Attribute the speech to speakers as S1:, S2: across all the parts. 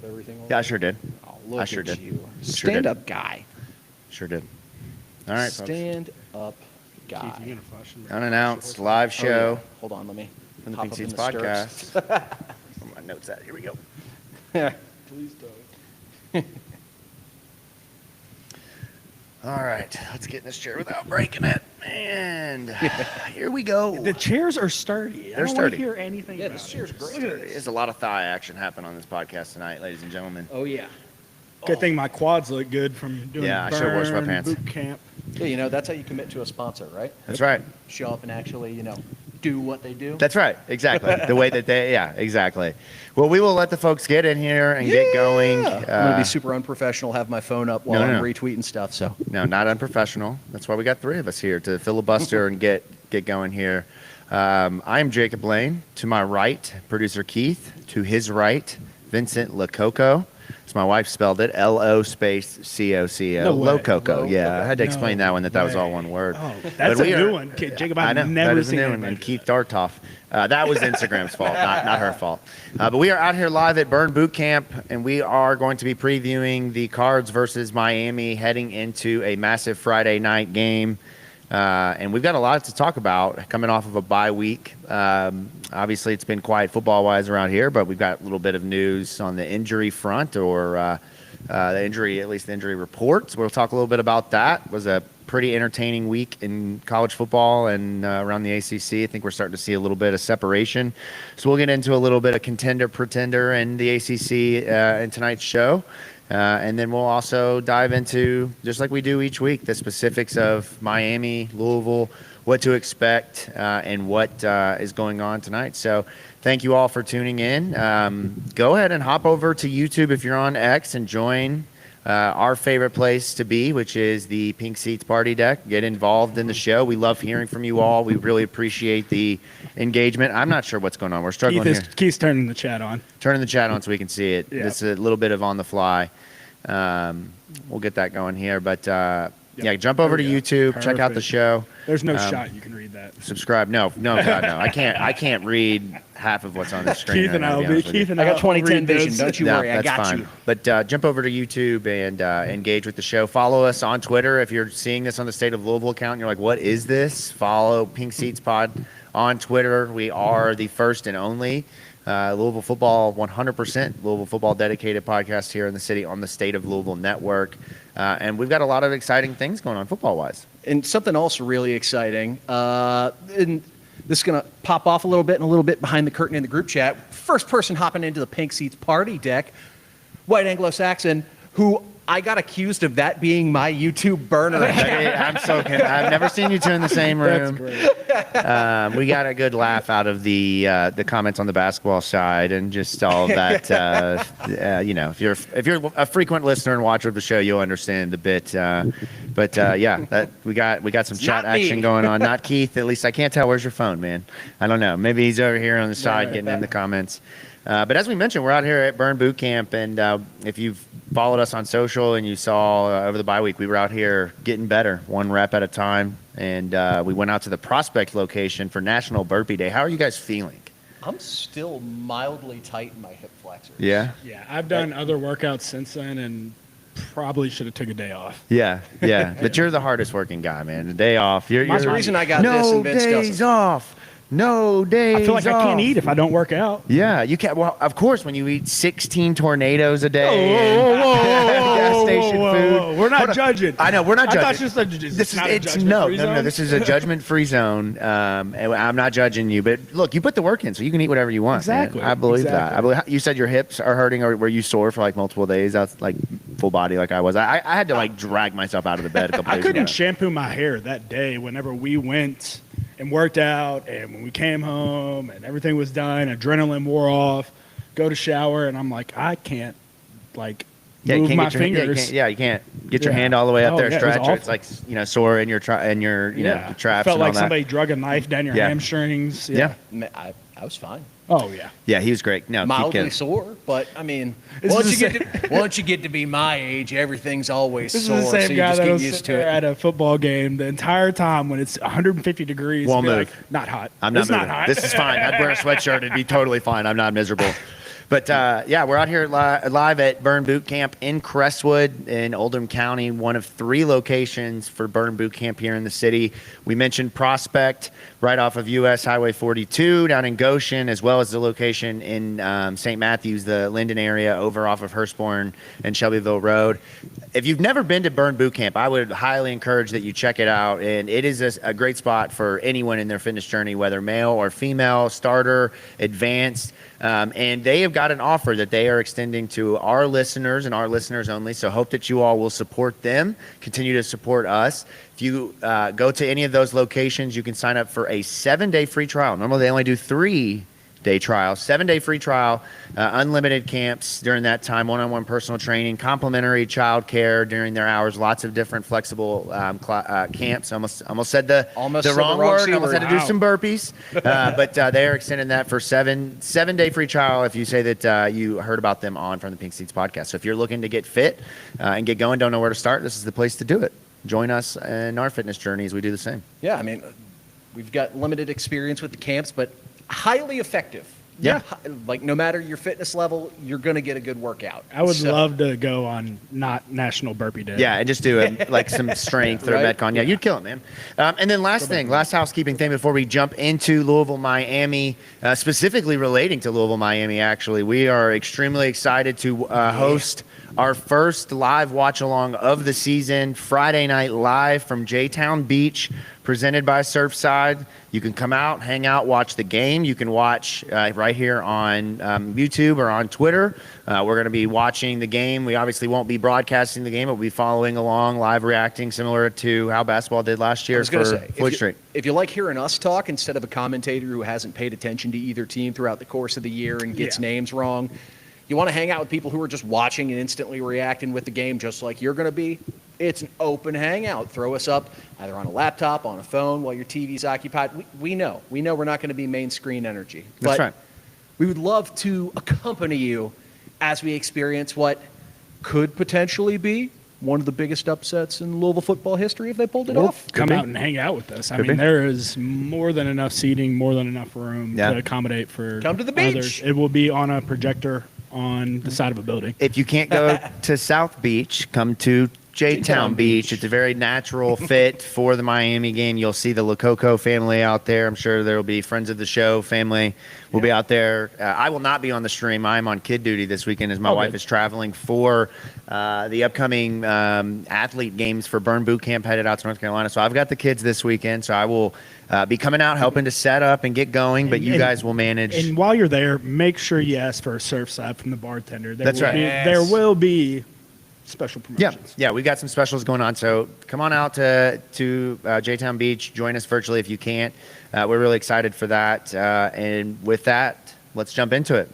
S1: with everything?
S2: Yeah, I sure did.
S1: Oh, look
S2: I sure
S1: at
S2: did.
S1: you.
S2: Sure did.
S1: Stand-up guy.
S2: Sure did. All right, folks.
S1: Stand-up guy.
S3: Keith, you gonna flush him?
S2: Unannounced live show
S1: Hold on, let me
S2: from the
S1: pop
S2: Pink
S1: up in
S2: Seats
S1: the
S2: podcast.
S1: stirrups.
S2: Where my notes at? Here we go.
S3: Please don't.
S2: All right, let's get in this chair without breaking it. And here we go.
S3: The chairs are sturdy. I
S2: They're
S3: don't
S2: sturdy.
S3: want to hear anything
S1: Yeah,
S3: about
S1: this chair's
S3: it.
S1: great.
S2: There's a lot of thigh action happening on this podcast tonight, ladies and gentlemen.
S1: Oh, yeah.
S3: Good thing my quads look good from doing
S2: Yeah, I should've wore
S3: burn
S2: sweatpants.
S3: boot camp.
S1: Yeah, you know, that's how you commit to a sponsor, right?
S2: That's right.
S1: Show up and actually, do what they do.
S2: That's right. Exactly. The way that exactly. Well, we will let the folks get in here and get going.
S1: I'm going to be super unprofessional, have my phone up while I'm retweeting stuff, so.
S2: No, not unprofessional. That's why we got three of us here to filibuster and get going here. I'm Jacob Lane. To my right, producer Keith. To his right, Vincent Lococo. As my wife spelled it, L-O-space-C-O-C-O.
S3: No way.
S2: Lococo. Yeah, I had to explain
S3: No
S2: that one, that was all
S3: way.
S2: one word.
S3: Oh, that's
S2: But
S3: a
S2: we
S3: new
S2: are-
S3: one. Jacob,
S2: I
S3: I've
S2: know,
S3: never
S2: that is a
S3: seen
S2: new one.
S3: anybody
S2: And
S3: do
S2: Keith Dartoff. That was Instagram's fault, not her fault. But we are out here live at Burn Boot Camp, and we are going to be previewing the Cards versus Miami heading into a massive Friday night game. And we've got a lot to talk about coming off of a bye week. Obviously, it's been quiet football-wise around here, but we've got a little bit of news on the injury front or the injury reports. We'll talk a little bit about that. It was a pretty entertaining week in college football and around the ACC. I think we're starting to see a little bit of separation. So we'll get into a little bit of contender, pretender, and the ACC in tonight's show. And then we'll also dive into, just like we do each week, the specifics of Miami, Louisville, what to expect, and what is going on tonight. So thank you all for tuning in. Go ahead and hop over to YouTube if you're on X and join our favorite place to be, which is the Pink Seats Party Deck. Get involved in the show. We love hearing from you all. We really appreciate the engagement. I'm not sure what's going on. We're struggling here.
S3: Keith's turning the chat on.
S2: Turning the chat on so we can see it.
S3: Yeah.
S2: It's a little bit of on the fly. We'll get that going here. But yeah, jump over to YouTube. Check out the
S3: Perfect.
S2: show.
S3: There's no shot you can read that.
S2: Subscribe. No, God, no. I can't read half of what's on the screen.
S3: Keith and
S2: right now,
S3: I
S2: to
S3: will
S2: be
S3: be.
S2: honest with you.
S3: Keith and
S1: I got
S3: will
S1: 2010
S3: read
S1: vision.
S3: this.
S1: Don't you
S2: No,
S1: worry. I
S2: that's
S1: got
S2: fine.
S1: you.
S2: But jump over to YouTube and engage with the show. Follow us on Twitter. If you're seeing this on the State of Louisville account and you're like, what is this? Follow Pink Seats Pod on Twitter. We are the first and only Louisville football, 100% Louisville football dedicated podcast here in the city on the State of Louisville network. And we've got a lot of exciting things going on football-wise.
S1: And something else really exciting, and this is going to pop off a little bit and a little bit behind the curtain in the group chat. First person hopping into the Pink Seats Party Deck, white Anglo-Saxon, who I got accused of that being my YouTube burner account.
S2: I've never seen you two in the same room.
S3: That's great.
S2: We got a good laugh out of the comments on the basketball side and just all of that. If you're a frequent listener and watcher of the show, you'll understand the bit. That we got some chat
S1: not me.
S2: action going on. Not Keith. At least I can't tell. Where's your phone, man? I don't know. Maybe he's over here on the side getting in the comments. But as we mentioned, we're out here at Burn Boot Camp, and if you've followed us on social and you saw over the bye week, we were out here getting better, one rep at a time, and we went out to the Prospect location for National Burpee Day. How are you guys feeling?
S1: I'm still mildly tight in my hip flexors.
S2: Yeah?
S3: Yeah, I've done other workouts since then and probably should have took a day off.
S2: Yeah. But you're the hardest working guy, man. The day off.
S1: That's the reason I got this and Vince
S2: days
S1: doesn't.
S2: off. No days
S3: I feel like
S2: off.
S3: I can't eat if I don't work out.
S2: Yeah, you can't. Well, of course, when you eat 16 tornadoes a day, gas station food.
S3: We're not judging.
S2: I know we're not
S3: I thought
S2: judging.
S3: this is
S2: No. This is a judgment-free zone. And I'm not judging you, but look, you put the work in, so you can eat whatever you want.
S3: Exactly.
S2: Man. I believe that.
S3: Exactly.
S2: I believe you said your hips are hurting, or were you sore for like multiple days? That's like full body, like I was. I had to like drag myself out of the bed a couple
S3: I
S2: days
S3: couldn't
S2: ago.
S3: shampoo my hair that day whenever we went and worked out, and when we came home and everything was done, adrenaline wore off, go to shower, and I'm like, I can't
S2: you
S3: move
S2: can't
S3: my
S2: get your,
S3: fingers.
S2: you can't get your
S3: Yeah.
S2: hand all the way up
S3: Oh,
S2: there,
S3: yeah, it was
S2: stretch. Or it's
S3: awful.
S2: like sore in your traps
S3: Felt
S2: and
S3: like
S2: all that.
S3: somebody drug a knife down your
S2: Yeah.
S3: hamstrings.
S2: Yeah.
S1: I was fine.
S3: Oh yeah.
S2: Yeah, he was great. No, keep
S1: Mildly
S2: going.
S1: sore, but I mean,
S3: This
S1: once
S3: is
S1: you,
S3: the
S1: once you get to be my age, everything's always
S3: This
S1: sore,
S3: is the same
S1: so you
S3: guy
S1: just
S3: that
S1: get
S3: was
S1: used
S3: sitting
S1: to
S3: there
S1: it.
S3: at a football game the entire time when it's 150 degrees.
S2: Won't
S3: be
S2: move.
S3: like, not hot.
S2: I'm not
S3: It's
S2: moving.
S3: not hot.
S2: This is fine. I'd wear a sweatshirt. It'd be totally fine. I'm not miserable. But yeah, we're out here live at Burn Boot Camp in Crestwood in Oldham County, one of 3 locations for Burn Boot Camp here in the city. We mentioned Prospect right off of US Highway 42 down in Goshen, as well as the location in St. Matthews, the Linden area over off of Hurstbourne and Shelbyville Road. If you've never been to Burn Boot Camp, I would highly encourage that you check it out. And it is a great spot for anyone in their fitness journey, whether male or female, starter, advanced. And they have got an offer that they are extending to our listeners and our listeners only. So hope that you all will support them, continue to support us. If you go to any of those locations, you can sign up for a 7-day free trial. Normally they only do 3-day trial, 7-day free trial, unlimited camps during that time, one-on-one personal training, complimentary child care during their hours, lots of different flexible camps. Almost said the wrong word. Almost had to do some burpees. But they are extending that for 7-day free trial if you say that you heard about them on From the Pink Seats podcast. So if you're looking to get fit and get going, don't know where to start, this is the place to do it. Join us in our fitness journey as we do the same.
S1: Yeah, I mean, we've got limited experience with the camps, but highly effective.
S2: Yeah.
S1: Like no matter your fitness level, you're going to get a good workout.
S3: I would love to go on not National Burpee Day.
S2: Yeah, and just do like some strength or
S1: Right?
S2: Metcon. Yeah, you'd kill it, man. And then last housekeeping thing before we jump into Louisville, Miami, specifically relating to Louisville, Miami, actually. We are extremely excited to host our first live watch along of the season, Friday night live from J-Town Beach, presented by Surfside. You can come out, hang out, watch the game. You can watch right here on YouTube or on Twitter. We're going to be watching the game. We obviously won't be broadcasting the game, but we'll be following along, live reacting, similar to how basketball did last year for Floyd Street.
S1: If you like hearing us talk instead of a commentator who hasn't paid attention to either team throughout the course of the year and gets names wrong, you want to hang out with people who are just watching and instantly reacting with the game just like you're going to be, it's an open hangout. Throw us up either on a laptop, on a phone, while your TV's occupied. We know we're not going to be main screen energy.
S2: That's right.
S1: We would love to accompany you as we experience what could potentially be one of the biggest upsets in Louisville football history if they pulled it off.
S3: Come out and hang out with us. I
S2: Could
S3: mean,
S2: be.
S3: there is more than enough seating, more than enough room to accommodate for
S1: Come to the beach.
S3: others. It will be on a projector on the side of a building.
S2: If you can't go to South Beach, come to J-Town Beach. It's a very natural fit for the Miami game. You'll see the Lococo family out there. I'm sure there will be friends of the show family will be out there. I will not be on the stream. I'm on kid duty this weekend as my wife is traveling for the upcoming athlete games for Burn Boot Camp headed out to North Carolina. So I've got the kids this weekend. So I will be coming out, helping to set up and get going, but you guys will manage.
S3: And while you're there, make sure you ask for a Surfside from the bartender.
S2: That's right.
S3: There will be special promotions.
S2: Yeah, we've got some specials going on. So come on out to J-Town Beach. Join us virtually if you can't. We're really excited for that. And with that, let's jump into it.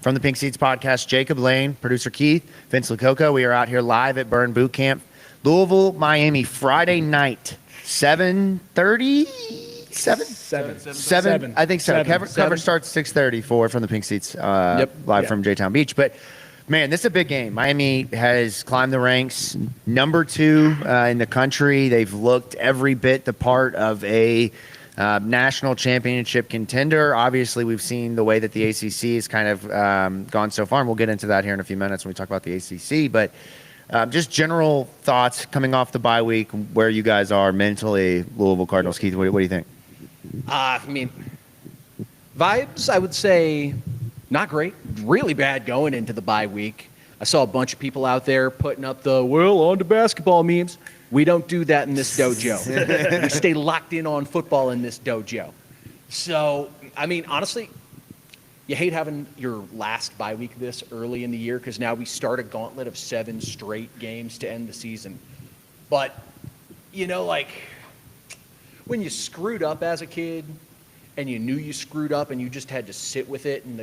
S2: From the Pink Seats podcast, Jacob Lane, producer Keith, Vince Lococo. We are out here live at Burn Boot Camp, Louisville, Miami, Friday night, 7:30. Seven. I think so. Cover starts 6:30 from the Pink Seats live from J-Town Beach. But man, this is a big game. Miami has climbed the ranks, number 2 in the country. They've looked every bit the part of a national championship contender. Obviously, we've seen the way that the ACC has kind of gone so far, and we'll get into that here in a few minutes when we talk about the ACC. But just general thoughts coming off the bye week, where you guys are mentally, Louisville Cardinals. Keith, what do you think?
S1: I mean, vibes, I would say, not great. Really bad going into the bye week. I saw a bunch of people out there putting up the, on to basketball memes. We don't do that in this dojo. We stay locked in on football in this dojo. So, I mean, honestly, you hate having your last bye week this early in the year because now we start a gauntlet of 7 straight games to end the season. But, like, when you screwed up as a kid and you knew you screwed up and you just had to sit with it and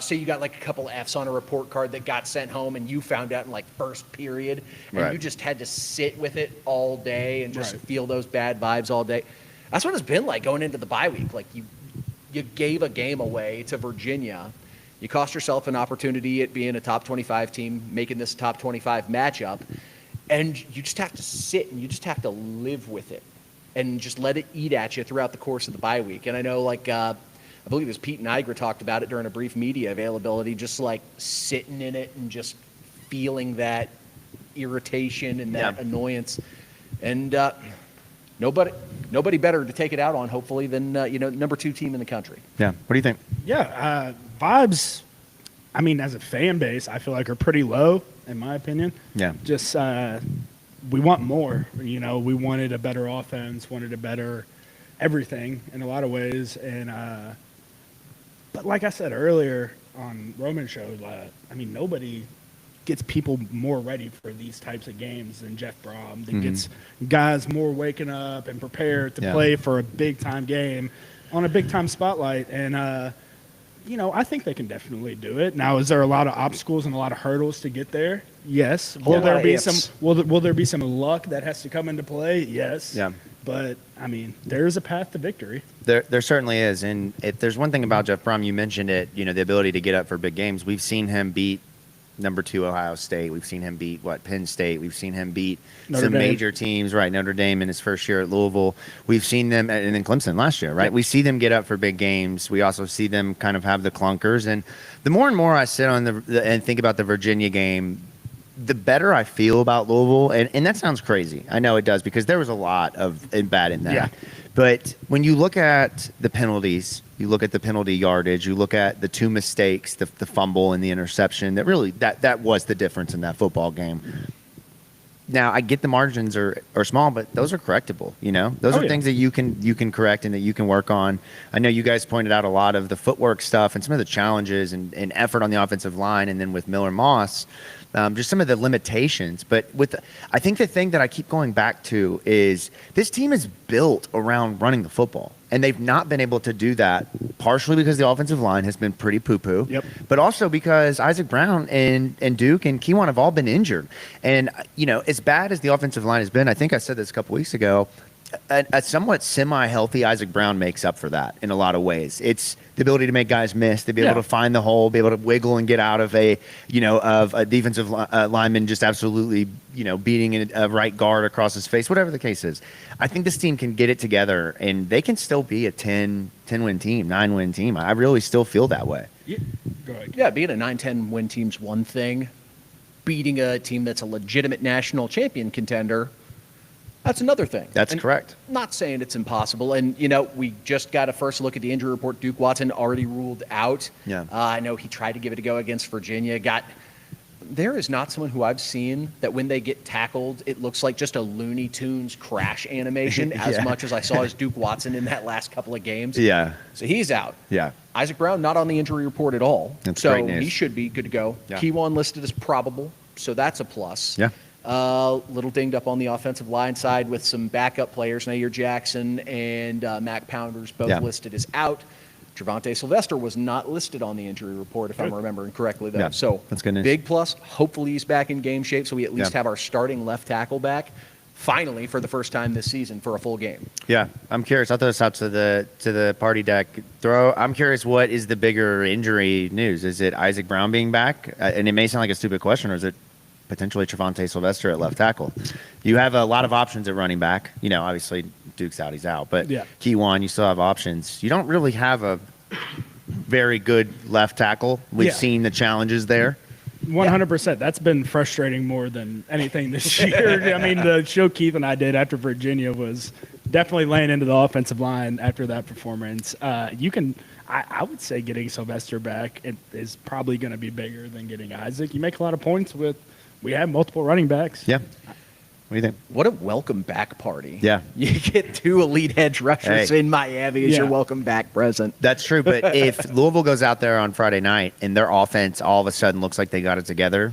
S1: say you got like a couple F's on a report card that got sent home and you found out in like first period and you just had to sit with it all day and just feel those bad vibes all day. That's what it's been like going into the bye week. Like you gave a game away to Virginia. You cost yourself an opportunity at being a top 25 team, making this top 25 matchup, and you just have to sit and you just have to live with it and just let it eat at you throughout the course of the bye week. And I know, like, a I believe it was Pete Niagara talked about it during a brief media availability, just like sitting in it and just feeling that irritation and that annoyance. And nobody better to take it out on, hopefully, than number 2 team in the country.
S2: Yeah. What do you think?
S3: Yeah, vibes, I mean, as a fan base, I feel like are pretty low, in my opinion.
S2: Yeah.
S3: Just we want more. We wanted a better offense, wanted a better everything in a lot of ways. And but like I said earlier on Roman's show, I mean, nobody gets people more ready for these types of games than Jeff Brom. That gets guys more waking up and prepared to play for a big-time game on a big-time spotlight. And, I think they can definitely do it. Now, is there a lot of obstacles and a lot of hurdles to get there? Yes. Will there be will there be some luck that has to come into play? Yes. Yeah. But, I mean, there's a path to victory.
S2: There certainly is. And if there's one thing about Jeff Brom, you mentioned it, the ability to get up for big games. We've seen him beat number 2 Ohio State. We've seen him beat Penn State. We've seen him beat some major teams, right? Notre Dame in his first year at Louisville. We've seen them, and then Clemson last year, right? Yep. We see them get up for big games. We also see them kind of have the clunkers. And the more and more I sit on and think about the Virginia game, the better I feel about Louisville. And that sounds crazy. I know it does, because there was a lot of bad in that. Yeah. But when you look at the penalties, you look at the penalty yardage, you look at the 2 mistakes, the fumble and the interception, that was the difference in that football game. Now, I get the margins are small, but those are correctable. Those are things that you can correct and that you can work on. I know you guys pointed out a lot of the footwork stuff and some of the challenges and effort on the offensive line, and then with Miller Moss, just some of the limitations. But I think the thing that I keep going back to is this team is built around running the football, and they've not been able to do that, partially because the offensive line has been pretty poo-poo, but also because Isaac Brown and Duke and Keywan have all been injured. And, as bad as the offensive line has been, I think I said this a couple weeks ago, a somewhat semi-healthy Isaac Brown makes up for that in a lot of ways. It's the ability to make guys miss, to be able to find the hole, be able to wiggle and get out of a defensive lineman just absolutely, beating a right guard across his face, whatever the case is. I think this team can get it together, and they can still be a 10-win team, 9-win team. I really still feel that way.
S3: Yeah, go ahead.
S1: Yeah, being a 9-10 win team's one thing. Beating a team that's a legitimate national champion contender, that's another thing.
S2: That's correct.
S1: Not saying it's impossible. And, we just got a first look at the injury report. Duke Watson already ruled out. Yeah. I know he tried to give it a go against Virginia. There is not someone who I've seen that when they get tackled, it looks like just a Looney Tunes crash animation as much as I saw as Duke Watson in that last couple of games. Yeah. So he's out. Yeah. Isaac Brown, not on the injury report at all.
S2: That's great news.
S1: He should be good to go. Yeah. Keywan listed as probable, so that's a plus.
S2: Yeah.
S1: Little dinged up on the offensive line side with some backup players. Nair Jackson and Mac Pounders both listed as out. Trevante Sylvester was not listed on the injury report, if I'm remembering correctly, though. Yeah, so
S2: that's good news.
S1: Big plus. Hopefully he's back in game shape, so we at least have our starting left tackle back, finally, for the first time this season, for a full game.
S2: Yeah, I'm curious. I'll throw this out to the party deck. I'm curious, what is the bigger injury news? Is it Isaac Brown being back? And it may sound like a stupid question, or is it potentially Trevante Sylvester at left tackle? You have a lot of options at running back. Obviously Duke's out, he's out. But Keywan, you still have options. You don't really have a very good left tackle. We've seen the challenges there.
S3: 100%. That's been frustrating more than anything this year. I mean, the show Keith and I did after Virginia was definitely laying into the offensive line after that performance. I would say getting Sylvester back is probably going to be bigger than getting Isaac. You make a lot of points we have multiple running backs.
S2: Yeah. What do you think?
S1: What a welcome back party.
S2: Yeah.
S1: You get 2 elite edge rushers in Miami as your welcome back present.
S2: That's true. But if Louisville goes out there on Friday night and their offense all of a sudden looks like they got it together,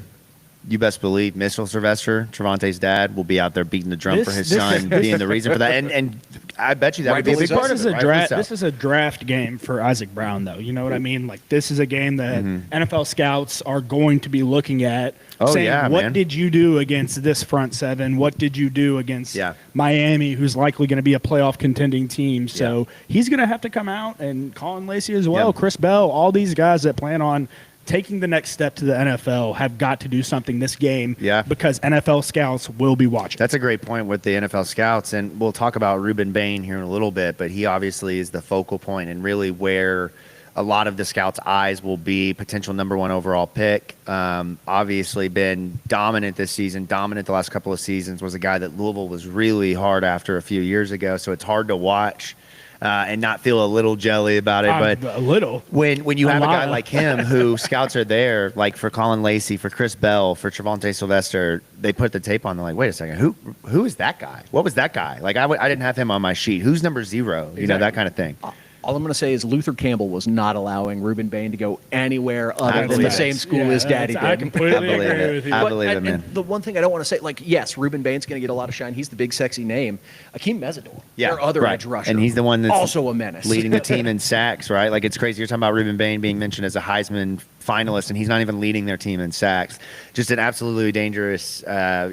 S2: you best believe Mitchell Sylvester, Trevante's dad, will be out there beating the drum for his son, being the reason for that. And I bet you that would be a big part of it.
S3: This is a draft game for Isaac Brown, though. You know what I mean? Like, this is a game that NFL scouts are going to be looking at, saying, what did you do against this front seven? What did you do against Miami, who's likely going to be a playoff contending team? So he's going to have to come out, and Colin Lacey as well, Chris Bell, all these guys that plan on taking the next step to the NFL have got to do something this game
S2: Yeah.
S3: because NFL scouts will be watching.
S2: That's a great point with the NFL scouts, and we'll talk about Ruben Bain here in a little bit, but he obviously is the focal point and really where a lot of the scouts' eyes will be. Potential number 1 overall pick. Obviously been dominant this season, dominant the last couple of seasons, was a guy that Louisville was really hard after a few years ago, so it's hard to watch and not feel a little jelly about it. But
S3: a little.
S2: When you have a
S3: lot.
S2: guy like him who scouts are there, like for Colin Lacey, for Chris Bell, for Trevontae Sylvester, they put the tape on. They're like, wait a second, who is that guy? What was that guy? Like I didn't have him on my sheet. Who's number 0? You know, that kind of thing.
S1: All I'm going to say is Luther Campbell was not allowing Ruben Bain to go anywhere other than the
S2: believe
S1: same
S2: it.
S1: school as Daddy did.
S3: I completely
S2: I believe
S3: agree
S2: it.
S3: with you.
S2: I
S1: But-
S2: believe it,
S1: and
S2: man.
S1: the one thing I don't want to say, like, yes, Ruben Bain's going to get a lot of shine. He's the big, sexy name. Akeem Mesidor, their other
S2: right.
S1: edge rusher,
S2: And he's the one that's
S1: also a menace.
S2: leading the team in sacks, right? Like it's crazy. You're talking about Ruben Bain being mentioned as a Heisman finalist, and he's not even leading their team in sacks. Just an absolutely dangerous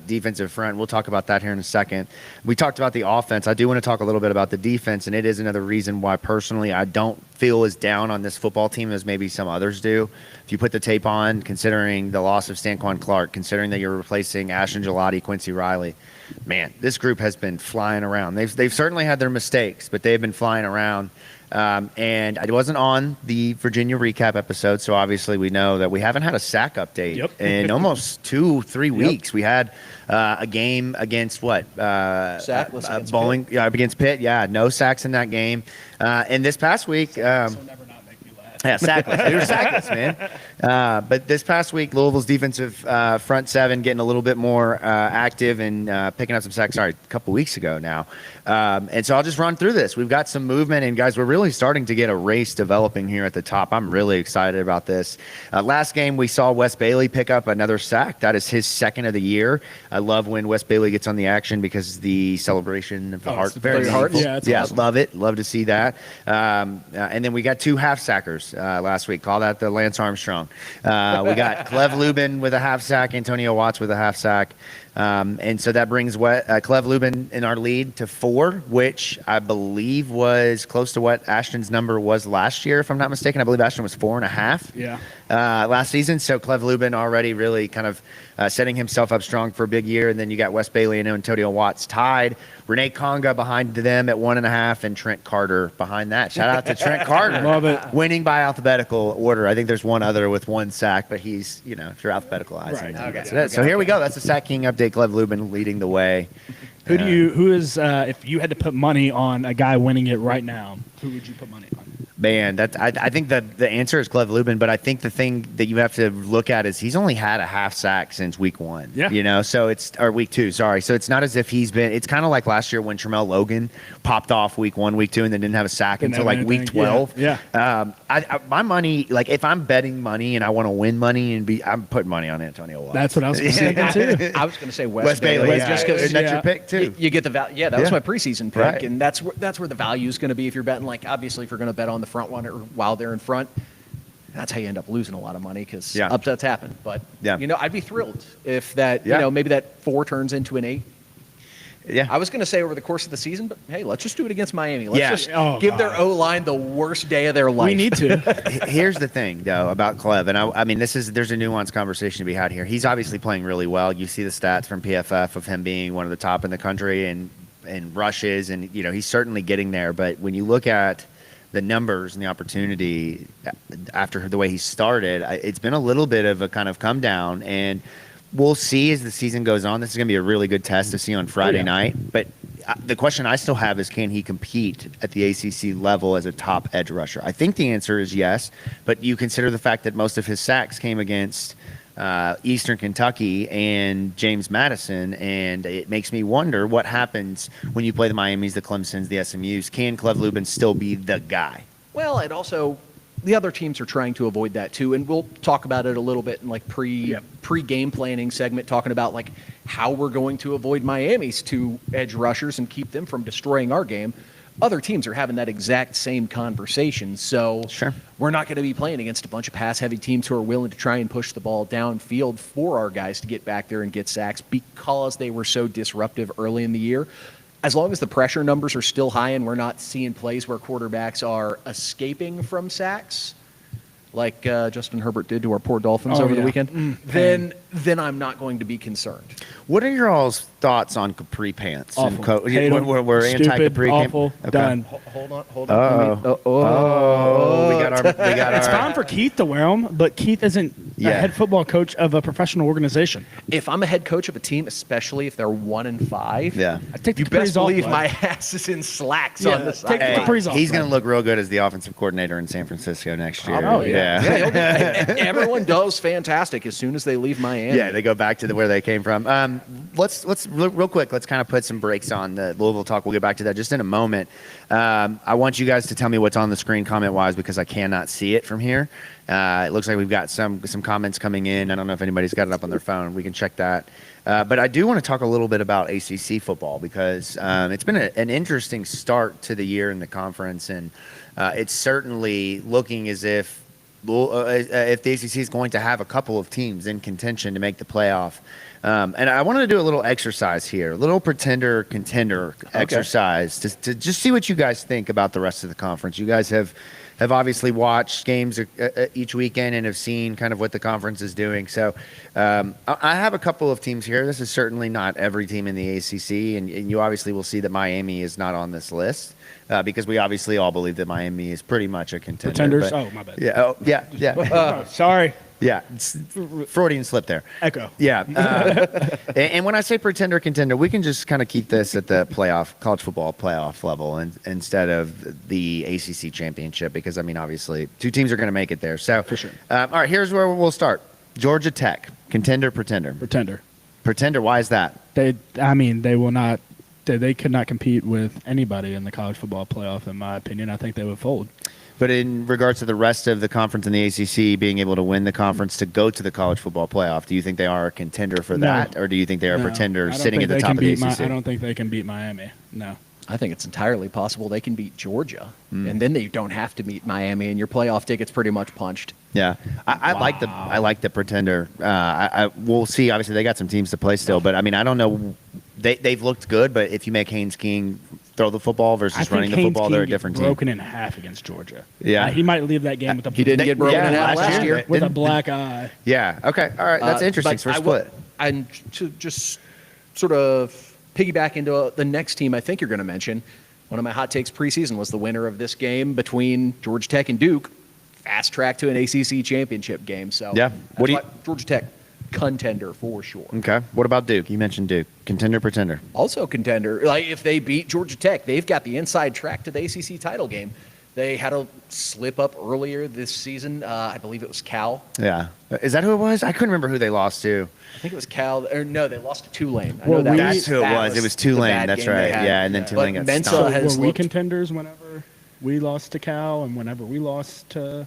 S2: defensive front. We'll talk about that here in a second. We talked about the offense. I do want to talk a little bit about the defense, and it is another reason why personally I don't feel as down on this football team as maybe some others do. If you put the tape on, considering the loss of Stanquan Clark, considering that you're replacing Ashton Gelati, Quincy Riley, man, this group has been flying around. They've certainly had their mistakes, but they've been flying around. And I wasn't on the Virginia recap episode, so obviously we know that we haven't had a sack update in almost 2-3 weeks. We had a game against what?
S1: Sackless against
S2: Bowling,
S1: Pitt.
S2: yeah, against Pitt. Yeah, no sacks in that game. And this past week,
S3: Never not make me laugh.
S2: yeah, sackless. They were sackless, man. But this past week, Louisville's defensive front seven getting a little bit more active and picking up some sacks. Sorry, a couple weeks ago now. And so I'll just run through this. We've got some movement, and guys, we're really starting to get a race developing here at the top. I'm really excited about this. Last game, we saw Wes Bailey pick up another sack. That is his second of the year. I love when Wes Bailey gets on the action because the celebration of the heart.
S3: it's
S2: Very
S3: very
S2: meaningful.
S3: heart- yeah, it's
S2: yeah,
S3: awesome.
S2: love it. Love to see that. And then we got 2 half sackers last week. Call that the Lance Armstrong. We got Clev Lubin with a half sack, Antonio Watts with a half sack. And so that brings Clev Lubin in our lead to 4, which I believe was close to what Ashton's number was last year, if I'm not mistaken. I believe Ashton was 4.5
S3: Yeah.
S2: last season. So Clev Lubin already really kind of setting himself up strong for a big year. And then you got Wes Bailey and Antonio Watts tied. Renee Conga behind them at 1.5, and Trent Carter behind that. Shout out to Trent Carter.
S3: Love it.
S2: Winning by alphabetical order. I think there's one other with 1 sack, but he's, if you're alphabeticalizing.
S3: Right.
S2: That's it. So here we go. That's the Sack King update. Clev Lubin leading the way.
S3: Who is if you had to put money on a guy winning it right now, who would you put money on?
S2: Man, I think that the answer is Clev Lubin, but I think the thing that you have to look at is he's only had a half sack since week 1.
S3: Yeah.
S2: So or week 2, sorry. So it's not as if it's kind of like last year when Tramel Logan popped off week 1, week 2, and then didn't have a sack
S3: Didn't
S2: until
S3: have
S2: like week
S3: anything.
S2: 12.
S3: Yeah.
S2: My money, like if I'm betting money and I want to win money I'm putting money on Antonio Watts.
S3: That's what I was thinking too.
S1: I was going to say Wes,
S2: Wes Bailey,
S1: just
S2: just
S1: because
S2: because that's
S3: yeah.
S2: your pick too.
S1: you get the value. Yeah, that was
S2: Yeah.
S1: my preseason pick,
S2: Right.
S1: and that's where the value is going to be if you're betting. Like, obviously, if you're going to bet on the front runner while they're in front, that's how you end up losing a lot of money because
S2: Yeah.
S1: upsets happen. But
S2: Yeah.
S1: I'd be thrilled if that
S2: Yeah.
S1: maybe that 4 turns into an 8.
S2: Yeah.
S1: I was going to say over the course of the season, but hey, let's just do it against Miami. Let's
S2: Yeah.
S1: just
S3: Oh,
S1: give their
S3: God.
S1: O-line the worst day of their life.
S3: We need to.
S2: Here's the thing, though, about Clev, and I mean, there's a nuanced conversation to be had here. He's obviously playing really well. You see the stats from PFF of him being one of the top in the country and rushes, and he's certainly getting there. But when you look at the numbers and the opportunity after the way he started, it's been a little bit of a kind of come down, and we'll see as the season goes on. This is going to be a really good test to see on Friday
S3: Yeah.
S2: night. But the question I still have is, can he compete at the ACC level as a top edge rusher? I think the answer is yes, but you consider the fact that most of his sacks came against Eastern Kentucky and James Madison, and it makes me wonder what happens when you play the Miamis, the Clemsons, the SMUs. Can Clev Lubin still be the guy?
S1: Well, and also the other teams are trying to avoid that too, and we'll talk about it a little bit in like pre-game planning segment, talking about like how we're going to avoid Miami's 2 edge rushers and keep them from destroying our game. Other teams are having that exact same conversation, so
S2: Sure.
S1: we're not going to be playing against a bunch of pass-heavy teams who are willing to try and push the ball downfield for our guys to get back there and get sacks because they were so disruptive early in the year. As long as the pressure numbers are still high and we're not seeing plays where quarterbacks are escaping from sacks, like Justin Herbert did to our poor Dolphins
S3: Oh,
S1: over the
S3: yeah.
S1: weekend, then I'm not going to be concerned.
S2: What are your all's thoughts on capri pants? And
S3: Awful. Hate 'em.
S2: we're
S3: Stupid,
S2: anti-capri.
S3: awful, done.
S1: Hold on.
S2: Oh, we got our.
S3: It's fine for Keith to wear them, but Keith isn't
S2: Yeah.
S3: a head football coach of a professional organization.
S1: If I'm a head coach of a team, especially if they're 1-5,
S2: Yeah.
S3: I take the
S1: you best
S3: capris off,
S1: believe
S3: bud.
S1: my ass is in slacks
S3: Yeah,
S1: on the
S3: take
S1: side.
S3: the
S2: Hey,
S3: capris off,
S2: he's
S3: bud.
S2: going to look real good as the offensive coordinator in San Francisco next year.
S1: Oh, yeah.
S2: Yeah.
S1: Everyone does fantastic as soon as they leave Miami.
S2: Yeah, they go back to where they came from. Let's real quick. Let's kind of put some brakes on the Louisville talk. We'll get back to that just in a moment. I want you guys to tell me what's on the screen comment wise because I cannot see it from here. It looks like we've got some comments coming in. I don't know if anybody's got it up on their phone. We can check that. But I do want to talk a little bit about ACC football because it's been an interesting start to the year in the conference, and it's certainly looking as if the ACC is going to have a couple of teams in contention to make the playoff. And I wanted to do a little exercise here, a little pretender-contender exercise to just see what you guys think about the rest of the conference. You guys have obviously watched games each weekend and have seen kind of what the conference is doing. So I have a couple of teams here. This is certainly not every team in the ACC, and you obviously will see that Miami is not on this list because we obviously all believe that Miami is pretty much a contender.
S3: Pretenders?
S2: But-
S3: Oh, my bad.
S2: Yeah. Oh, yeah.
S3: Oh, sorry.
S2: Yeah, it's Freudian slip there.
S3: Echo.
S2: Yeah, and when I say contender, we can just kind of keep this at the college football playoff level, instead of the ACC championship, because I mean, obviously, two teams are going to make it there. So,
S3: For sure.
S2: All right, here's where we'll start. Georgia Tech, pretender.
S3: Pretender.
S2: Why is that?
S3: They will not. They could not compete with anybody in the college football playoff, in my opinion. I think they would fold.
S2: But in regards to the rest of the conference in the ACC being able to win the conference to go to the college football playoff, do you think they are a contender for
S3: No.
S2: that, or do you think they are a
S3: No,
S2: pretender
S3: I don't
S2: sitting at
S3: think
S2: the
S3: they
S2: top
S3: can
S2: of the
S3: beat
S2: ACC?
S3: I don't think they can beat Miami. No.
S1: I think it's entirely possible they can beat Georgia, and then they don't have to meet Miami, and your playoff ticket's pretty much punched.
S2: Yeah, I like the pretender. We'll see. Obviously, they got some teams to play still, but I mean, I don't know. They've looked good, but if you make Haynes King throw the football versus running the football, they're a different team.
S3: Broken in half against Georgia.
S2: Yeah.
S3: He might leave that game with a
S1: He didn't get broken in half last year.
S3: with a
S2: Didn't-
S3: black eye.
S2: Yeah. Okay. All right. That's interesting.
S1: But
S2: So we're
S1: I
S2: split.
S1: And to just sort of piggyback into the next team I think you're going to mention, one of my hot takes preseason was the winner of this game between Georgia Tech and Duke, fast track to an ACC championship game. So
S2: Yeah. What do you-
S1: Georgia Tech, contender for sure.
S2: Okay. What about Duke? You mentioned Duke. Contender, pretender.
S1: Also contender. Like if they beat Georgia Tech, they've got the inside track to the ACC title game. They had a slip up earlier this season. I believe it was Cal.
S2: Yeah. Is that who it was? I couldn't remember who they lost to.
S1: I think it was Cal. Or no, they lost to Tulane. I
S3: Well,
S1: know
S2: That's who it
S1: that
S2: was. It was
S1: the
S2: Tulane.
S1: bad
S2: That's
S1: game they
S2: right.
S1: had.
S2: Yeah, and then Tulane
S1: But
S2: got
S1: Mensa
S2: stomped.
S1: has
S3: Were we
S1: looked-
S3: contenders whenever we lost to Cal and whenever we lost to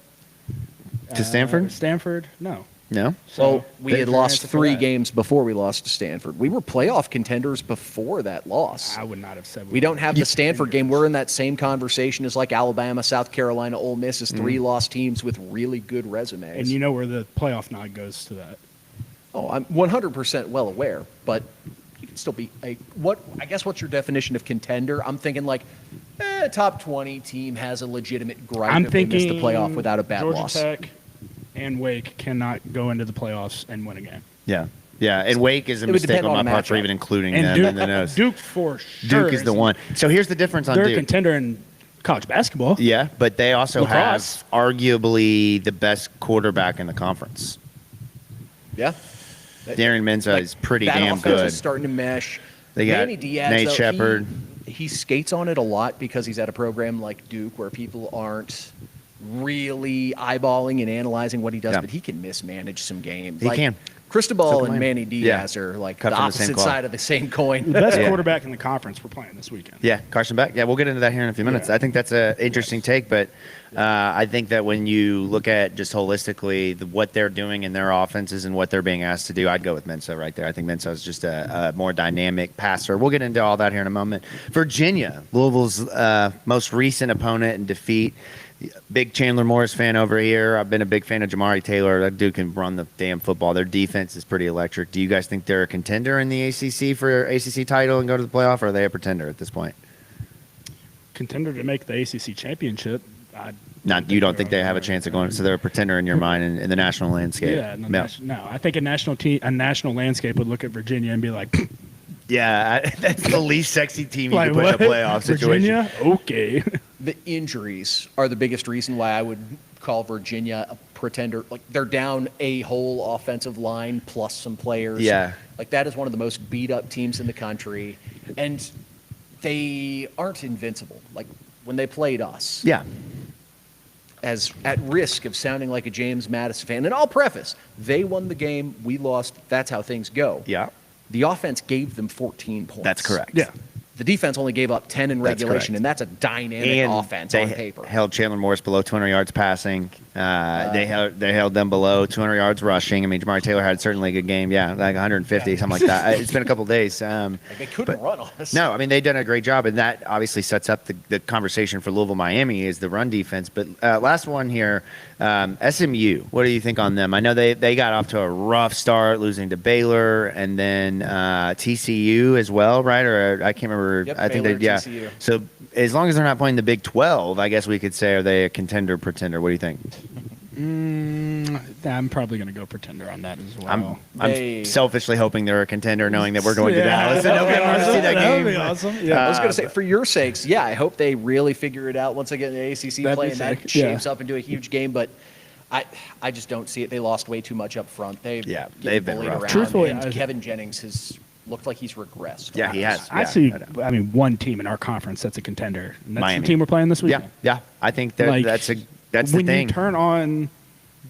S2: Stanford?
S3: Stanford? No.
S2: No.
S1: Well, we
S3: Big
S1: had lost
S3: answer for
S1: 3
S3: that.
S1: games before we lost to Stanford. We were playoff contenders before that loss.
S3: I would not have said
S1: We don't have the Stanford game. We're in that same conversation as like Alabama, South Carolina, Ole Miss as 3 lost teams with really good resumes.
S3: And you know where the playoff nod goes to that.
S1: Oh, I'm 100% well aware, but you can still be I guess what's your definition of contender? I'm thinking like top 20 team has a legitimate gripe
S3: I'm
S1: if they miss
S3: thinking
S1: the playoff without a bad
S3: Georgia
S1: loss.
S3: Tech and Wake cannot go into the playoffs and win a game.
S2: Yeah. Yeah. And Wake is a
S1: It would
S2: mistake
S1: depend
S2: on
S1: on
S2: my
S1: the
S2: part for
S1: matchup.
S2: even including
S3: And
S2: them in the nose.
S3: Duke for sure.
S2: Duke is the one. So here's the difference on
S3: They're a
S2: Duke.
S3: contender in college basketball.
S2: Yeah, but they also
S3: Lacrosse.
S2: have arguably the best quarterback in the conference.
S1: Yeah.
S2: Darren Menza is pretty
S1: that
S2: damn
S1: offense
S2: good.
S1: is starting to mesh.
S2: They got
S1: Manny Diaz,
S2: Nate
S1: though,
S2: Shepard.
S1: He skates on it a lot because he's at a program like Duke where people aren't really eyeballing and analyzing what he does,
S2: Yeah.
S1: but he can mismanage some games.
S2: He can.
S1: Cristobal
S2: So can
S1: and
S2: Miami.
S1: Manny Diaz are like
S2: Cut
S1: the
S2: from the same
S1: opposite
S2: cloth.
S1: side of the same coin.
S3: The best
S2: Yeah.
S3: quarterback in the conference we're playing this weekend.
S2: Yeah, Carson Beck. Yeah, we'll get into that here in a few minutes.
S3: Yeah.
S2: I think that's an interesting take, but I think that when you look at just holistically what they're doing in their offenses and what they're being asked to do, I'd go with Mensa right there. I think Mensa is just a more dynamic passer. We'll get into all that here in a moment. Virginia, Louisville's most recent opponent in defeat. Big Chandler Morris fan over here. I've been a big fan of Jamari Taylor. That dude can run the damn football. Their defense is pretty electric. Do you guys think they're a contender in the ACC for ACC title and go to the playoff, or are they a pretender at this point?
S3: Contender to make the ACC championship.
S2: Not you don't think they have a chance of going, so they're a pretender in your mind in the national landscape.
S3: Yeah, no. I think a national landscape would look at Virginia and be like,
S2: Yeah, that's the least sexy team you
S3: like,
S2: can put in a
S3: what?
S2: playoff situation.
S3: Virginia? Okay.
S1: The injuries are the biggest reason why I would call Virginia a pretender. Like, they're down a whole offensive line plus some players.
S2: Yeah.
S1: Like, that is one of the most beat up teams in the country. And they aren't invincible. Like, when they played us.
S2: Yeah.
S1: As at risk of sounding like a James Madison fan. And I'll preface, they won the game, we lost. That's how things go.
S2: Yeah.
S1: The offense gave them 14 points.
S2: That's correct.
S3: Yeah.
S1: The defense only gave up 10 in
S2: That's
S1: regulation,
S2: correct.
S1: and that's a dynamic
S2: And
S1: offense
S2: they
S1: on paper.
S2: held Chandler Morris below 200 yards passing. They held them below 200 yards rushing. I mean, Jamari Taylor had certainly a good game. Yeah, like 150, something like that. It's been a couple of days.
S1: Like, they couldn't run on us.
S2: No, I mean, they've done a great job, and that obviously sets up the conversation for Louisville, Miami is the run defense. But last one here, SMU, what do you think on them? I know they got off to a rough start, losing to Baylor, and then TCU as well, right? Or I can't remember.
S1: Yep,
S2: I think
S1: Baylor,
S2: they, yeah.
S1: TCU.
S2: So as long as they're not playing the Big 12, I guess we could say, are they a contender, pretender? What do you think?
S3: I'm probably going to go pretender on that as well.
S2: I'm selfishly hoping they're a contender, knowing that we're going to Dallas. And nobody wants to see that game.
S3: That'd be awesome. Yeah.
S1: I was going to say, for your sakes, yeah, I hope they really figure it out once they get in the ACC
S3: That'd
S1: play,
S3: be
S1: and that
S3: sick.
S1: shapes
S3: Yeah.
S1: up into a huge game. But I just don't see it. They lost way too much up front. They've
S2: they've been
S1: bullied
S2: rough.
S1: around,
S3: Truthfully,
S1: and
S3: I-
S1: Kevin Jennings has looked like he's regressed.
S2: Yeah, he has.
S3: I
S2: Yeah,
S3: see.
S2: I know.
S3: I mean, one team in our conference that's a contender. And that's
S2: Miami.
S3: the team we're playing this
S2: Yeah,
S3: weekend.
S2: yeah. I think that's the
S3: when
S2: thing.
S3: you turn on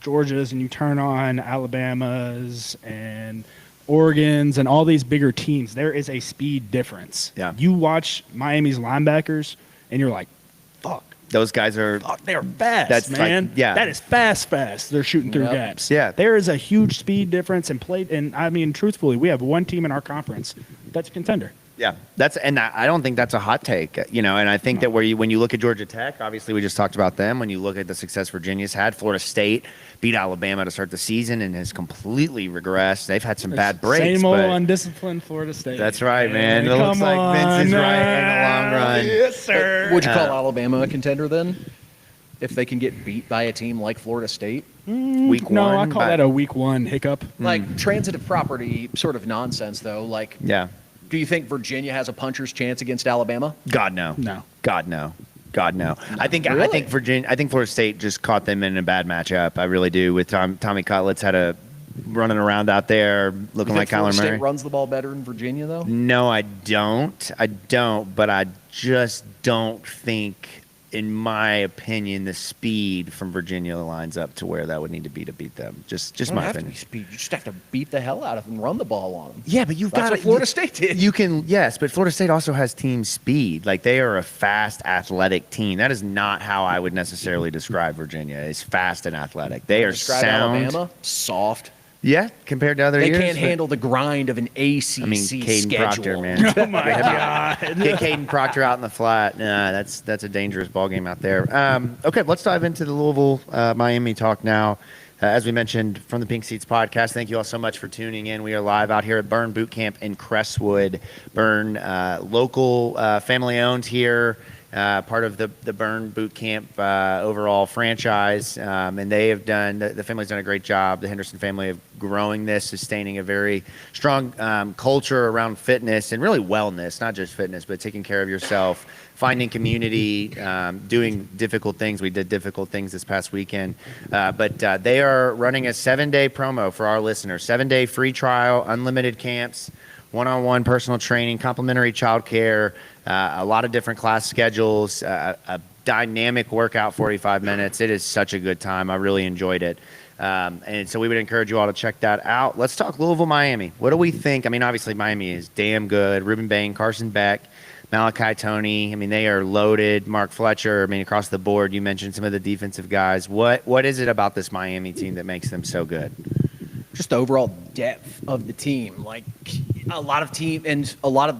S3: Georgia's and you turn on Alabama's and Oregon's and all these bigger teams, there is a speed difference.
S2: Yeah.
S3: You watch Miami's linebackers and you're like, fuck.
S2: Those guys are.
S3: They're fast,
S2: That's like-
S3: man.
S2: yeah.
S3: That is fast. They're shooting through
S1: Yep.
S3: gaps.
S2: Yeah.
S3: There is a huge speed difference in play. And I mean, truthfully, we have one team in our conference that's a contender.
S2: Yeah, I don't think that's a hot take, and I think that when you look at Georgia Tech, obviously we just talked about them. When you look at the success Virginia's had, Florida State beat Alabama to start the season and has completely regressed. They've had some bad breaks.
S3: Same old
S2: but
S3: undisciplined Florida State.
S2: that's right, man. It
S3: Come
S2: looks like Vince is
S3: on,
S2: right in the long run.
S3: Yes, sir.
S1: Would you call Alabama a contender then? If they can get beat by a team like Florida State?
S2: Week
S3: No,
S2: one,
S3: I call that a week one hiccup.
S1: Like, transitive property sort of nonsense, though. Like,
S2: Yeah.
S1: do you think Virginia has a puncher's chance against Alabama?
S2: God no.
S3: No.
S2: God no. God no. I think
S1: Really?
S2: Florida State just caught them in a bad matchup. I really do. With Tommy Cutlets had a running around out there looking
S1: You
S2: like
S1: think Florida
S2: Kyler Murray.
S1: State runs the ball better in Virginia, though?
S2: No, I don't. But I just don't think, in my opinion, the speed from Virginia lines up to where that would need to be to beat them. Just
S1: You don't
S2: my
S1: have to
S2: opinion.
S1: be speed. You just have to beat the hell out of them and run the ball on them.
S2: Yeah, but you've
S1: That's
S2: got
S1: what Florida State did.
S2: You can, yes, but Florida State also has team speed. Like, they are a fast, athletic team. That is not how I would necessarily describe Virginia. It's fast and athletic. They are
S1: Describe
S2: sound.
S1: Alabama, soft.
S2: Yeah, compared to other
S1: They
S2: years.
S1: can't
S2: but-
S1: handle the grind of an ACC
S2: I mean, Caden
S1: schedule.
S2: Proctor, man.
S3: Oh my God.
S2: Get Caden Proctor out in the flat. Nah, that's a dangerous ball game out there. Okay, let's dive into the Louisville Miami talk now. As we mentioned from the Pink Seats podcast, thank you all so much for tuning in. We are live out here at Burn Boot Camp in Crestwood. Burn, local, family owned here. Part of the Burn Boot Camp overall franchise, and they have done. The family's done a great job. The Henderson family of growing this, sustaining a very strong culture around fitness and really wellness, not just fitness, but taking care of yourself, finding community, doing difficult things. We did difficult things this past weekend, but they are running a 7-day promo for our listeners. 7-day free trial, unlimited camps, one-on-one personal training, complimentary childcare. A lot of different class schedules, a dynamic workout, 45 minutes. It is such a good time. I really enjoyed it. And so we would encourage you all to check that out. Let's talk Louisville, Miami. What do we think? I mean, obviously Miami is damn good. Ruben Bain, Carson Beck, Malachi Toney. I mean, they are loaded. Mark Fletcher. I mean, across the board, you mentioned some of the defensive guys. What is it about this Miami team that makes them so good?
S1: Just the overall depth of the team. Like, a lot of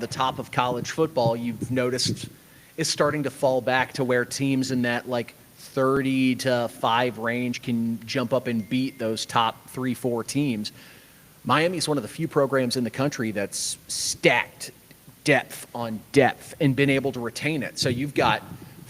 S1: the top of college football, you've noticed, is starting to fall back to where teams in that like 30-5 range can jump up and beat those top 3-4 teams. Miami's one of the few programs in the country that's stacked depth on depth and been able to retain it. So you've got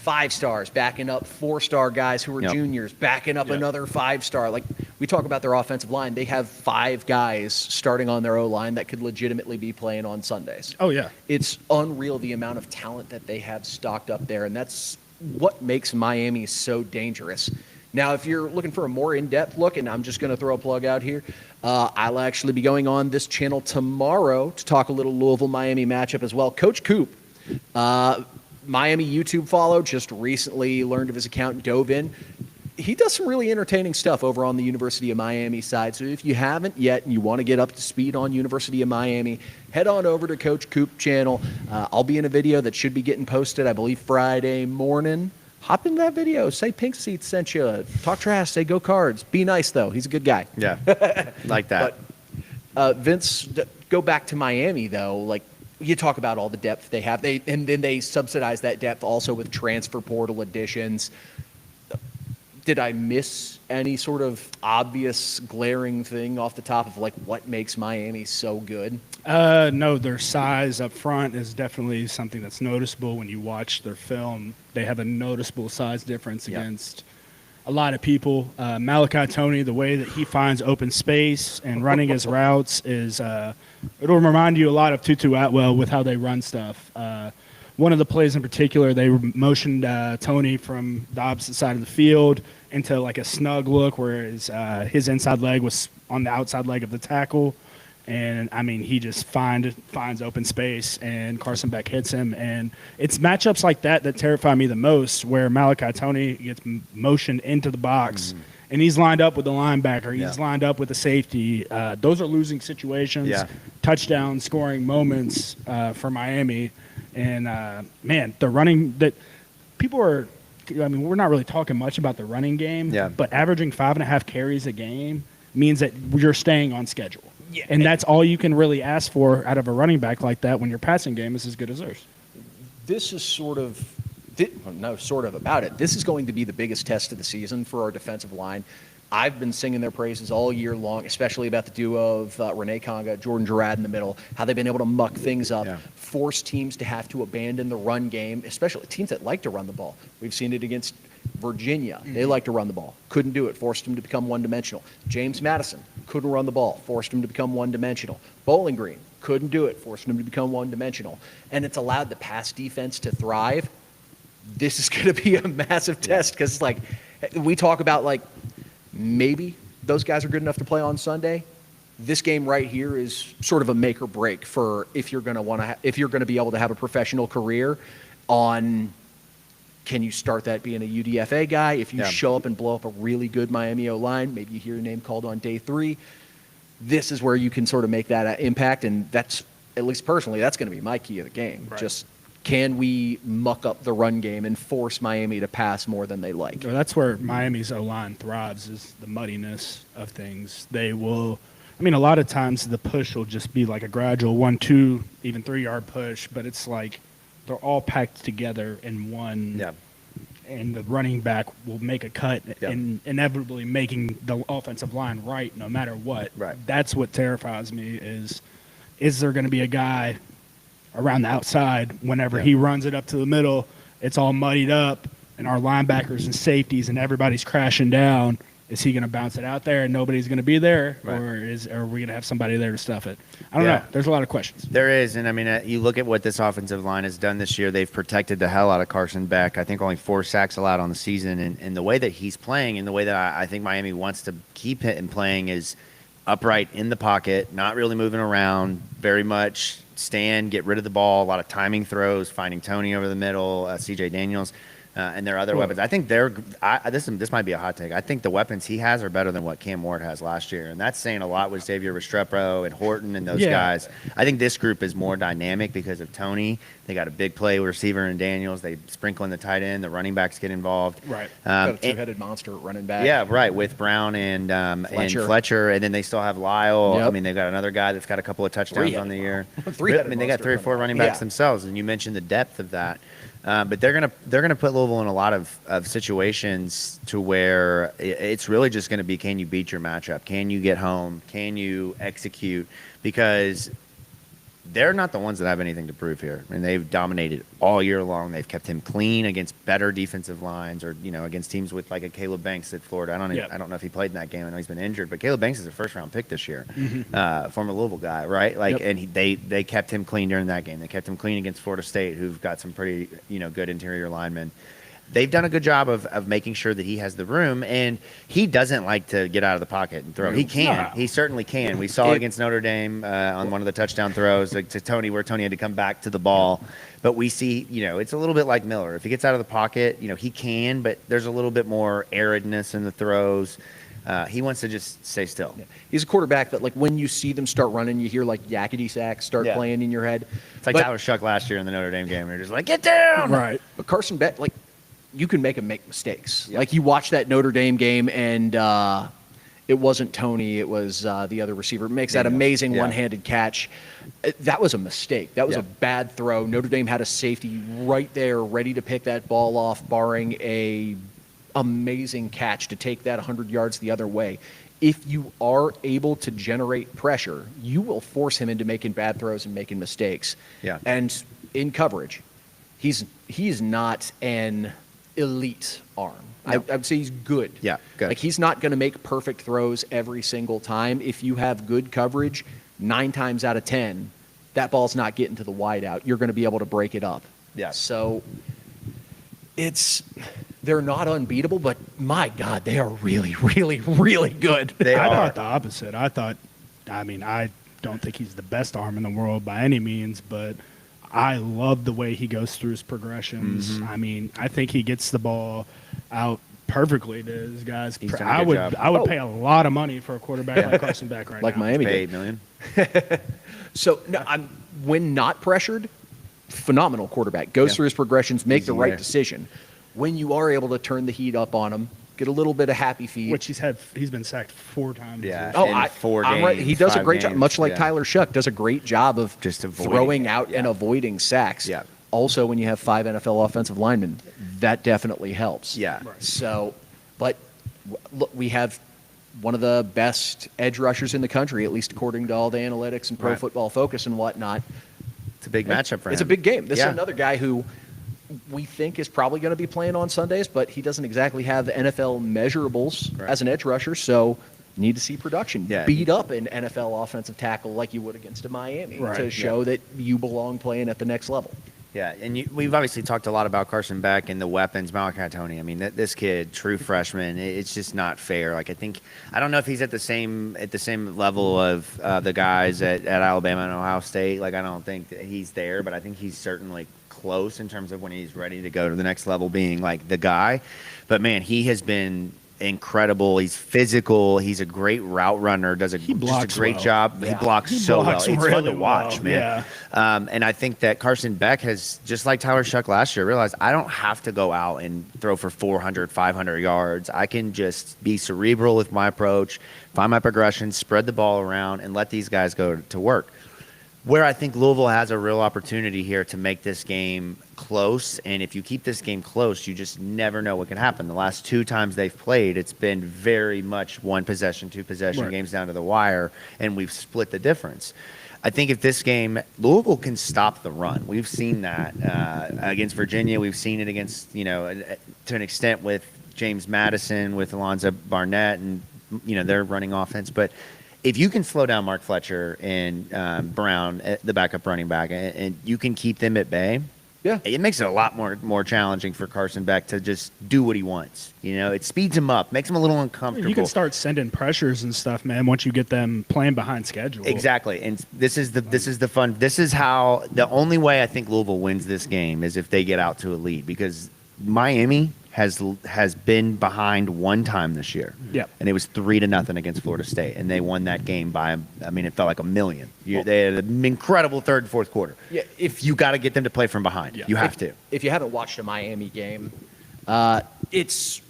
S1: 5-stars, backing up 4-star guys who are
S2: Yep.
S1: juniors, backing up
S3: Yep.
S1: another 5-star. Like, we talk about their offensive line. They have 5 guys starting on their O-line that could legitimately be playing on Sundays.
S3: Oh, yeah.
S1: It's unreal the amount of talent that they have stocked up there, and that's what makes Miami so dangerous. Now, if you're looking for a more in-depth look, and I'm just going to throw a plug out here, I'll actually be going on this channel tomorrow to talk a little Louisville-Miami matchup as well. Coach Coop, Miami YouTube follow, just recently learned of his account and dove in. He does some really entertaining stuff over on the University of Miami side. So if you haven't yet and you want to get up to speed on University of Miami, head on over to Coach Coop channel. I'll be in a video that should be getting posted, I believe, Friday morning. Hop into that video. Say Pink Seats sent you. Talk trash. Say go Cards. Be nice, though. He's a good guy.
S2: Yeah, like that.
S1: But Vince, go back to Miami, though. Like, you talk about all the depth they have. And then they subsidize that depth also with transfer portal additions. Did I miss any sort of obvious glaring thing off the top of like what makes Miami so good?
S3: No, their size up front is definitely something that's noticeable when you watch their film. They have a noticeable size difference
S1: Yep.
S3: against a lot of people. Malachi Tony, the way that he finds open space and running his routes is it'll remind you a lot of Tutu Atwell with how they run stuff. One of the plays in particular, they motioned Tony from the opposite side of the field into like a snug look where his inside leg was on the outside leg of the tackle. And, I mean, he just finds open space, and Carson Beck hits him. And it's matchups like that that terrify me the most, where Malachi Tony gets motioned into the box, and he's lined up with the linebacker. He's
S2: Yeah.
S3: lined up with the safety. Those are losing situations,
S2: Yeah.
S3: touchdown scoring moments for Miami. And, man, the running that people are – I mean, we're not really talking much about the running game,
S2: Yeah.
S3: but averaging 5.5 carries a game means that you're staying on schedule.
S1: Yeah.
S3: And that's all you can really ask for out of a running back like that when your passing game is as good as theirs.
S1: This is sort of about it. This is going to be the biggest test of the season for our defensive line. I've been singing their praises all year long, especially about the duo of Renee Conga, Jordan Gerard in the middle, how they've been able to muck things up,
S2: Yeah.
S1: force teams to have to abandon the run game, especially teams that like to run the ball. We've seen it against Virginia. They like to run the ball. Couldn't do it. Forced them to become one-dimensional. James Madison couldn't run the ball. Forced him to become one-dimensional. Bowling Green couldn't do it. Forced him to become one-dimensional. And it's allowed the pass defense to thrive. This is going to be a massive test because, like, we talk about, like, maybe those guys are good enough to play on Sunday. This game right here is sort of a make or break for if you're going to if you're going to be able to have a professional career on. Can you start that being a UDFA guy? If you
S2: Yeah.
S1: show up and blow up a really good Miami O-line, maybe you hear your name called on day 3. This is where you can sort of make that impact, and that's, at least personally, that's going to be my key of the game.
S3: Right.
S1: Just can we muck up the run game and force Miami to pass more than they like?
S3: Well, that's where Miami's O-line thrives, is the muddiness of things. They will – I mean, a lot of times the push will just be like a gradual 1, 2, even 3-yard push, but it's like they're all packed together in one
S2: Yeah.
S3: and the running back will make a cut
S2: Yeah.
S3: and inevitably making the offensive line right no matter what.
S2: Right.
S3: That's what terrifies me is there going to be a guy around the outside whenever
S2: Yeah.
S3: he runs it up to the middle, it's all muddied up and our linebackers and safeties and everybody's crashing down. Is he going to bounce it out there and nobody's going to be there,
S2: Right.
S3: or are we going to have somebody there to stuff it? I don't
S2: Yeah.
S3: know. There's a lot of questions.
S2: There is, and I mean, you look at what this offensive line has done this year. They've protected the hell out of Carson Beck. I think only 4 sacks allowed on the season, and the way that he's playing and the way that I think Miami wants to keep him playing is upright in the pocket, not really moving around, very much stand, get rid of the ball, a lot of timing throws, finding Tony over the middle, C.J. Daniels. And their other
S3: Well,
S2: weapons. I think this might be a hot take. I think the weapons he has are better than what Cam Ward has last year. And that's saying a lot with Xavier Restrepo and Horton and those
S3: Yeah.
S2: guys. I think this group is more dynamic because of Tony. They got a big play receiver in Daniels. They sprinkle in the tight end. The running backs get involved.
S3: Right.
S1: Got a
S2: And-
S1: two-headed monster at running back.
S2: yeah, right, with Brown and Fletcher. And then they still have Lyle. I
S1: Yep.
S2: mean, they've got another guy that's got a couple of touchdowns on the year.
S1: Three-headed
S2: I mean, they got
S1: monster
S2: 3 or 4
S1: running
S2: running
S1: back.
S2: backs
S1: Yeah.
S2: themselves, and you mentioned the depth of that. But they're gonna put Louisville in a lot of situations to where it's really just going to be, can you beat your matchup? Can you get home? Can you execute? Because they're not the ones that have anything to prove here. I mean, they've dominated all year long. They've kept him clean against better defensive lines, or against teams with like a Caleb Banks at Florida. I don't know if he played in that game. I know he's been injured, but Caleb Banks is a first-round pick this year, former Louisville guy, right? Like, and they kept him clean during that game. They kept him clean against Florida State, who've got some pretty good interior linemen. They've done a good job of making sure that he has the room, and he doesn't like to get out of the pocket and throw. He can. No. He certainly can. We saw it against Notre Dame on one of the touchdown throws to Tony, where Tony had to come back to the ball. But we see, it's a little bit like Miller. If he gets out of the pocket, he can, but there's a little bit more aridness in the throws. He wants to just stay still.
S1: Yeah. He's a quarterback that, like, when you see them start running, you hear, like, yakety sacks start playing in your head.
S2: It's like Tyler Shuck last year in the Notre Dame game. They're just like, get down!
S1: Right. But Carson Beck, like, you can make him make mistakes. Like, you watch that Notre Dame game, and it wasn't Tony. It was the other receiver. Makes that amazing one-handed catch. That was a mistake. That was a bad throw. Notre Dame had a safety right there ready to pick that ball off, barring a amazing catch to take that 100 yards the other way. If you are able to generate pressure, you will force him into making bad throws and making mistakes.
S2: Yeah.
S1: And in coverage, he's not an elite arm.
S2: No.
S1: I would say he's good.
S2: Yeah, good.
S1: Like, he's not going to make perfect throws every single time. If you have good coverage, 9 times out of 10, that ball's not getting to the wide out. You're going to be able to break it up.
S2: Yeah.
S1: So they're not unbeatable, but my God, they are really, really, really good.
S3: I thought the opposite. I don't think he's the best arm in the world by any means, but I love the way he goes through his progressions. I think he gets the ball out perfectly to his guys. I would pay a lot of money for a quarterback like Carson Beck right now.
S1: Like Miami
S2: pay
S1: did.
S2: $8 million.
S1: So when not pressured, phenomenal quarterback. Goes through his progressions, make the right decision. When you are able to turn the heat up on him, get a little bit of happy feet.
S3: Which he's been sacked 4 times.
S2: Yeah. 4 games.
S1: I'm right. He does a great
S2: games.
S1: job, much like Tyler Shuck does a great job of
S2: just
S1: throwing out and avoiding sacks.
S2: Yeah.
S1: Also, when you have 5 NFL offensive linemen, that definitely helps.
S2: Yeah.
S3: Right.
S1: So, but look, we have one of the best edge rushers in the country, at least according to all the analytics and Pro Football Focus and whatnot.
S2: It's a big matchup for him.
S1: It's a big game. This is another guy who we think is probably going to be playing on Sundays, but he doesn't exactly have the NFL measurables as an edge rusher, so need to see production. Beat up an NFL offensive tackle like you would against a Miami to show that you belong playing at the next level.
S2: Yeah, and we've obviously talked a lot about Carson Beck and the weapons, Malachi Tony. I mean, this kid, true freshman, it's just not fair. Like, I don't know if he's at the same level of the guys at Alabama and Ohio State. Like, I don't think that he's there, but I think he's certainly close in terms of when he's ready to go to the next level, being like the guy. But man, he has been incredible. He's physical. He's a great route runner. Does just a great job. He blocks so well. It's fun to watch, man. And I think that Carson Beck has, just like Tyler Shuck last year, realized I don't have to go out and throw for 400, 500 yards. I can just be cerebral with my approach, find my progression, spread the ball around, and let these guys go to work. Where I think Louisville has a real opportunity here to make this game close, and if you keep this game close, you just never know what can happen. The last 2 times they've played, it's been very much 1 possession, 2 possession games down to the wire, and we've split the difference. I think if this game, Louisville can stop the run. We've seen that against Virginia. We've seen it against, to an extent with James Madison, with Alonzo Barnett, and, they're running offense. But if you can slow down Mark Fletcher and Brown, the backup running back, and you can keep them at bay, it makes it a lot more challenging for Carson Beck to just do what he wants. It speeds him up, makes him a little uncomfortable.
S3: You can start sending pressures and stuff, man, once you get them playing behind schedule.
S2: Exactly, and this is the fun. This is how the only way I think Louisville wins this game is if they get out to a lead, because Miami has been behind 1 time this year. And it was 3-0 against Florida State, and they won that game by, it felt like a million. They had an incredible 3rd and 4th quarter.
S1: Yeah,
S2: if you got to get them to play from behind, you have to.
S1: If you haven't watched a Miami game, it's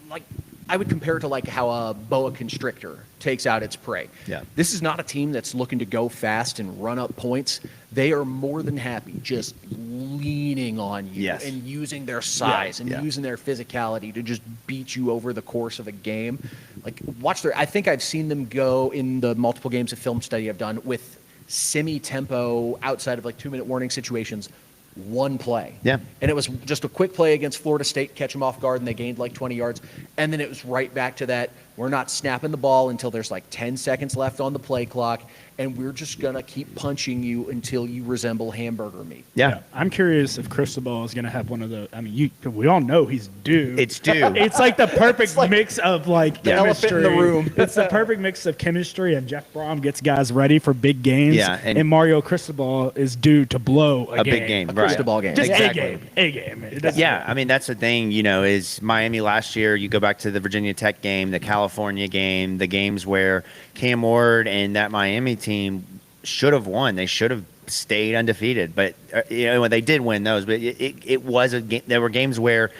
S1: like, I would compare it to like how a boa constrictor takes out its prey. This is not a team that's looking to go fast and run up points. They are more than happy just leaning on you and using their size and using their physicality to just beat you over the course of a game. Like, I think I've seen them go in the multiple games of film study I've done with semi-tempo, outside of like 2-minute warning situations, one play.
S2: Yeah.
S1: And it was just a quick play against Florida State, catch them off guard, and they gained like 20 yards. And then it was right back to that, we're not snapping the ball until there's like 10 seconds left on the play clock, and we're just going to keep punching you until you resemble hamburger meat.
S2: Yeah.
S3: I'm curious if Cristobal is going to have one of the. I mean, we all know he's due.
S2: It's due.
S3: It's like the perfect mix of like
S1: the elephant
S3: chemistry.
S1: in the room.
S3: It's the perfect mix of chemistry, and Jeff Brom gets guys ready for big games.
S2: Yeah,
S3: and Mario Cristobal is due to blow a
S2: big game,
S1: A
S2: right.
S1: Cristobal game.
S3: Just
S2: Exactly.
S3: a game. It doesn't-
S2: Yeah, I mean, that's the thing, is Miami last year, you go back to the Virginia Tech game, the California game, the games where Cam Ward and that Miami team should have won. They should have stayed undefeated. But, they did win those. But it was a game. There were games where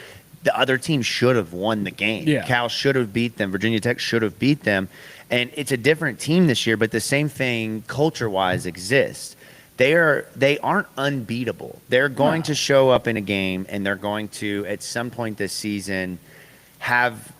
S2: the other team should have won the game.
S3: Yeah.
S2: Cal should have beat them. Virginia Tech should have beat them. And it's a different team this year, but the same thing culture-wise exists. They aren't unbeatable. They're going to show up in a game, and they're going to, at some point this season, have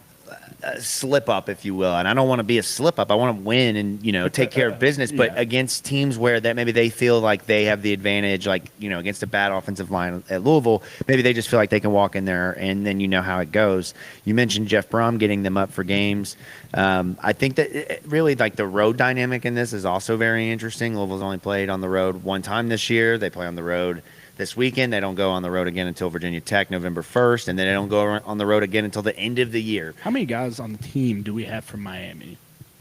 S2: a slip up, if you will. And I don't want to be a slip up. I want to win and take care of business. But against teams where that maybe they feel like they have the advantage, like against a bad offensive line at Louisville, maybe they just feel like they can walk in there, and then how it goes. You mentioned Jeff Brom getting them up for games. I think that really like the road dynamic in this is also very interesting. Louisville's only played on the road one time this year. They play on the road this weekend. They don't go on the road again until Virginia Tech November 1st, and then they don't go on the road again until the end of the year.
S3: How many guys on the team do we have from Miami?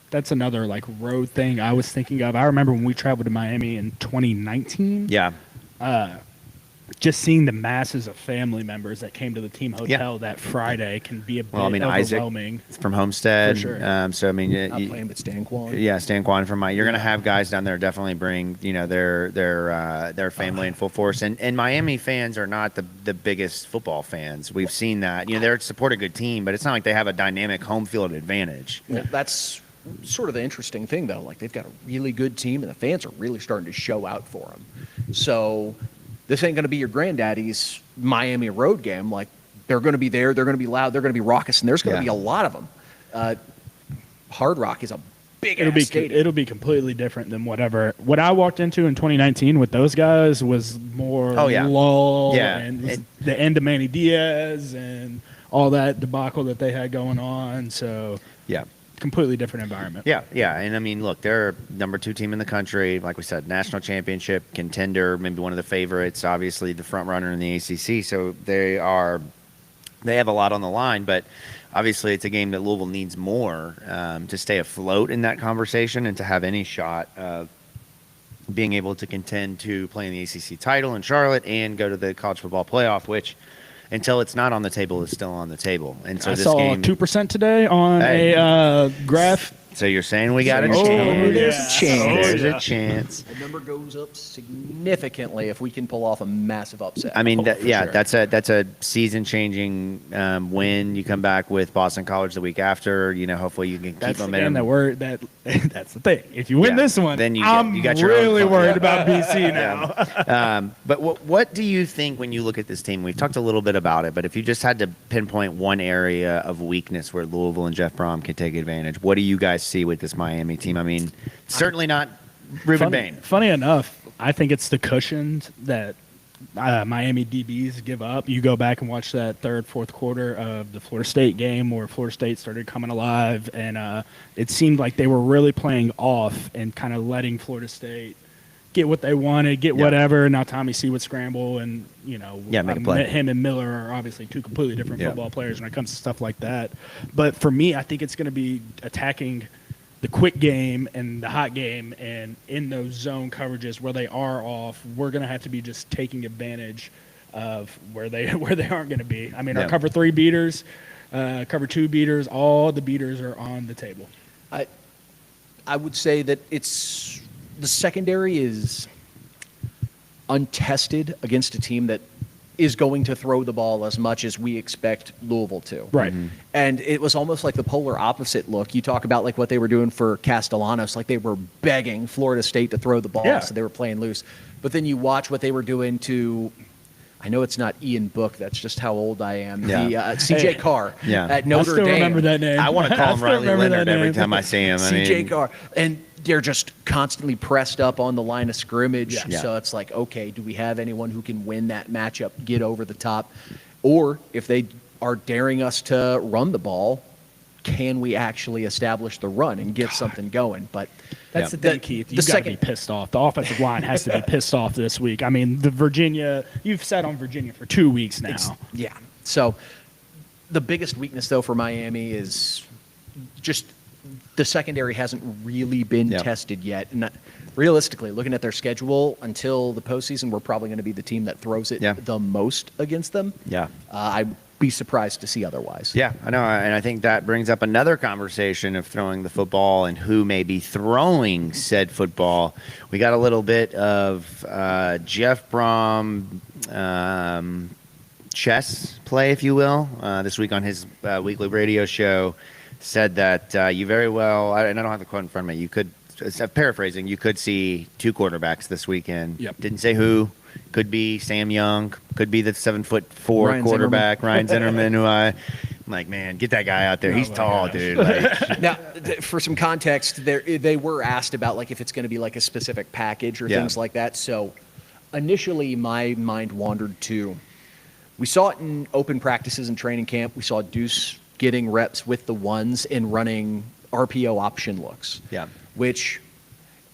S3: That's another like road thing I was thinking of. I remember when we traveled to Miami in 2019.
S2: Yeah.
S3: Just seeing the masses of family members that came to the team hotel that Friday can be a bit overwhelming.
S2: Isaac from Homestead.
S3: For sure.
S2: Not
S1: playing, but Stan Kwan.
S2: Yeah, Stan Kwan from Miami. You're going to have guys down there definitely bring their family in full force. And Miami fans are not the biggest football fans. We've seen that. They're support a good team, but it's not like they have a dynamic home field advantage.
S1: Well, that's sort of the interesting thing, though. Like, they've got a really good team, and the fans are really starting to show out for them. So this ain't going to be your granddaddy's Miami road game. Like, they're going to be there. They're going to be loud. They're going to be raucous, and there's going to be a lot of them. Hard Rock is a big-ass stadium.
S3: It'll be completely different than what I walked into in 2019 with those guys was more lull and the end of Manny Diaz and all that debacle that they had going on. So
S2: yeah.
S3: Completely different environment.
S2: Yeah. And I mean, look, they're number 2 team in the country. Like we said, national championship contender, maybe one of the favorites, obviously the front runner in the ACC. So they have a lot on the line, but obviously it's a game that Louisville needs more to stay afloat in that conversation and to have any shot of being able to contend to play in the ACC title in Charlotte and go to the college football playoff, which until it's not on the table, is still on the table. And so
S3: I
S2: this
S3: saw
S2: game
S3: 2% today on a graph.
S2: So you're saying we got a
S1: Oh,
S2: chance?
S1: there's a chance.
S2: There's a chance.
S1: The number goes up significantly if we can pull off a massive upset.
S2: I mean,
S1: For sure.
S2: that's a season-changing win. You come back with Boston College the week after. Hopefully you can keep
S3: That's
S2: momentum.
S3: that's the thing. If you win this one,
S2: then you
S3: I'm
S2: got your own
S3: really
S2: fun.
S3: worried about BC now.
S2: But what do you think when you look at this team? We've talked a little bit about it, but if you just had to pinpoint one area of weakness where Louisville and Jeff Brom can take advantage, what do you guys see with this Miami team? I mean, certainly not Ruben Bain.
S3: Funny enough, I think it's the cushions that Miami DBs give up. You go back and watch that third, fourth quarter of the Florida State game where Florida State started coming alive, and it seemed like they were really playing off and kind of letting Florida State get what they wanted, get whatever. Now Tommy C would scramble, and
S2: make a play.
S3: him and Miller are obviously two completely different football players when it comes to stuff like that. But for me, I think it's going to be attacking the quick game and the hot game, and in those zone coverages where they are off, we're going to have to be just taking advantage of where they aren't going to be. I mean, our cover 3 beaters, cover 2 beaters, all the beaters are on the table.
S1: I would say that it's the secondary is untested against a team that is going to throw the ball as much as we expect Louisville to.
S3: Right.
S2: Mm-hmm.
S1: And it was almost like the polar opposite look. You talk about like what they were doing for Castellanos, like they were begging Florida State to throw the ball, so they were playing loose. But then you watch what they were doing to, I know it's not Ian Book, that's just how old I am, the CJ Carr at Notre Dame.
S3: I still remember that name.
S2: I want to call him Riley
S3: remember
S2: Leonard
S3: that
S2: every
S3: name.
S2: time I see him.
S1: CJ Carr. And they're just constantly pressed up on the line of scrimmage.
S3: Yeah.
S1: So it's like, okay, do we have anyone who can win that matchup, get over the top? Or if they are daring us to run the ball, can we actually establish the run and get something going? But
S3: That's the thing, Keith.
S1: the
S3: You've got to be
S1: second-
S3: pissed off. The offensive line has to be pissed off this week. I mean, the Virginia, you've sat on Virginia for 2 weeks now.
S1: Yeah. So the biggest weakness, though, for Miami is just the secondary hasn't really been
S2: Yeah.
S1: tested yet. And realistically, looking at their schedule until the postseason, we're probably going to be the team that throws it
S2: Yeah.
S1: the most against them.
S2: Yeah.
S1: I'd be surprised to see otherwise.
S2: Yeah, I know, and I think that brings up another conversation of throwing the football and who may be throwing said football. We got a little bit of Jeff Brom chess play, if you will, this week on his weekly radio show. Said that you very well, and I don't have the quote in front of me. You could, paraphrasing, you could see 2 quarterbacks this weekend.
S3: Yep.
S2: Didn't say who. Could be Sam Young. Could be the 7'4"
S1: Ryan
S2: quarterback Ryan Zinnerman, who I'm like, man, get that guy out there.
S3: Oh
S2: He's
S3: my
S2: tall,
S3: gosh.
S2: dude. Like,
S1: Now, for some context, they were asked about like if it's going to be like a specific package or
S2: Yeah.
S1: things like that. So initially, my mind wandered to, we saw it in open practices and training camp. We saw Deuce getting reps with the ones and running RPO option looks.
S2: Yeah.
S1: Which,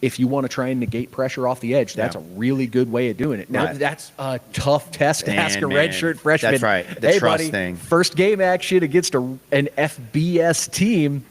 S1: if you want to try and negate pressure off the edge, that's
S2: Yeah.
S1: a really good way of doing it. Now,
S2: Right.
S1: that's a tough test to ask a
S2: Man,
S1: redshirt freshman.
S2: that's right. The
S1: Hey,
S2: trust
S1: buddy,
S2: thing.
S1: first game action against an FBS team.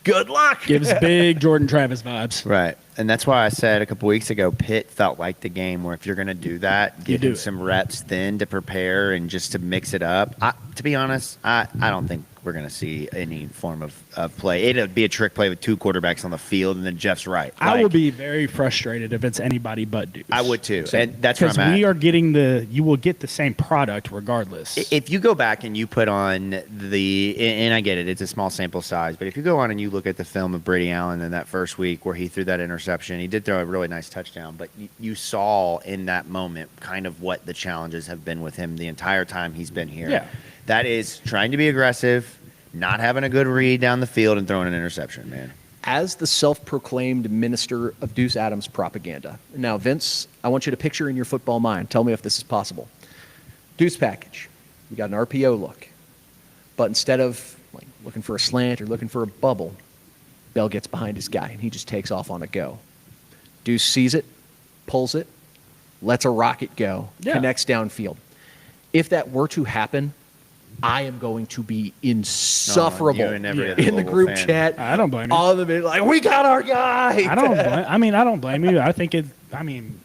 S1: Good luck.
S3: Gives big Jordan Travis vibes.
S2: right. And that's why I said a couple weeks ago, Pitt felt like the game where if you're going to do that, give
S3: do
S2: him
S3: it.
S2: some reps then to prepare and just to mix it up. To be honest, I don't think we're going to see any form of play. It'll be a trick play with 2 quarterbacks on the field, and then Jeff's right.
S3: I
S2: Like,
S3: will be very frustrated if it's anybody but Deuce.
S2: I would too. And that's where
S3: Because
S2: I'm at.
S3: we are getting you will get the same product regardless.
S2: If you go back and you put on and I get it, it's a small sample size, but if you go on and you look at the film of Brady Allen in that first week where he threw that interception, he did throw a really nice touchdown, but you saw in that moment kind of what the challenges have been with him the entire time he's been here.
S3: Yeah.
S2: That is trying to be aggressive, not having a good read down the field, and throwing an interception, man.
S1: As the self-proclaimed minister of Deuce Adams propaganda. Now, Vince, I want you to picture in your football mind. Tell me if this is possible. Deuce package. You got an RPO look. But instead of like looking for a slant or looking for a bubble, Bell gets behind his guy, and he just takes off on a go. Deuce sees it, pulls it, lets a rocket go,
S3: Yeah.
S1: connects downfield. If that were to happen, I am going to be insufferable
S2: you and every other
S1: in the
S2: Louisville
S1: group
S2: fan.
S1: chat.
S3: I don't blame you.
S1: All of it, like, we got our guy.
S3: I don't blame you. I think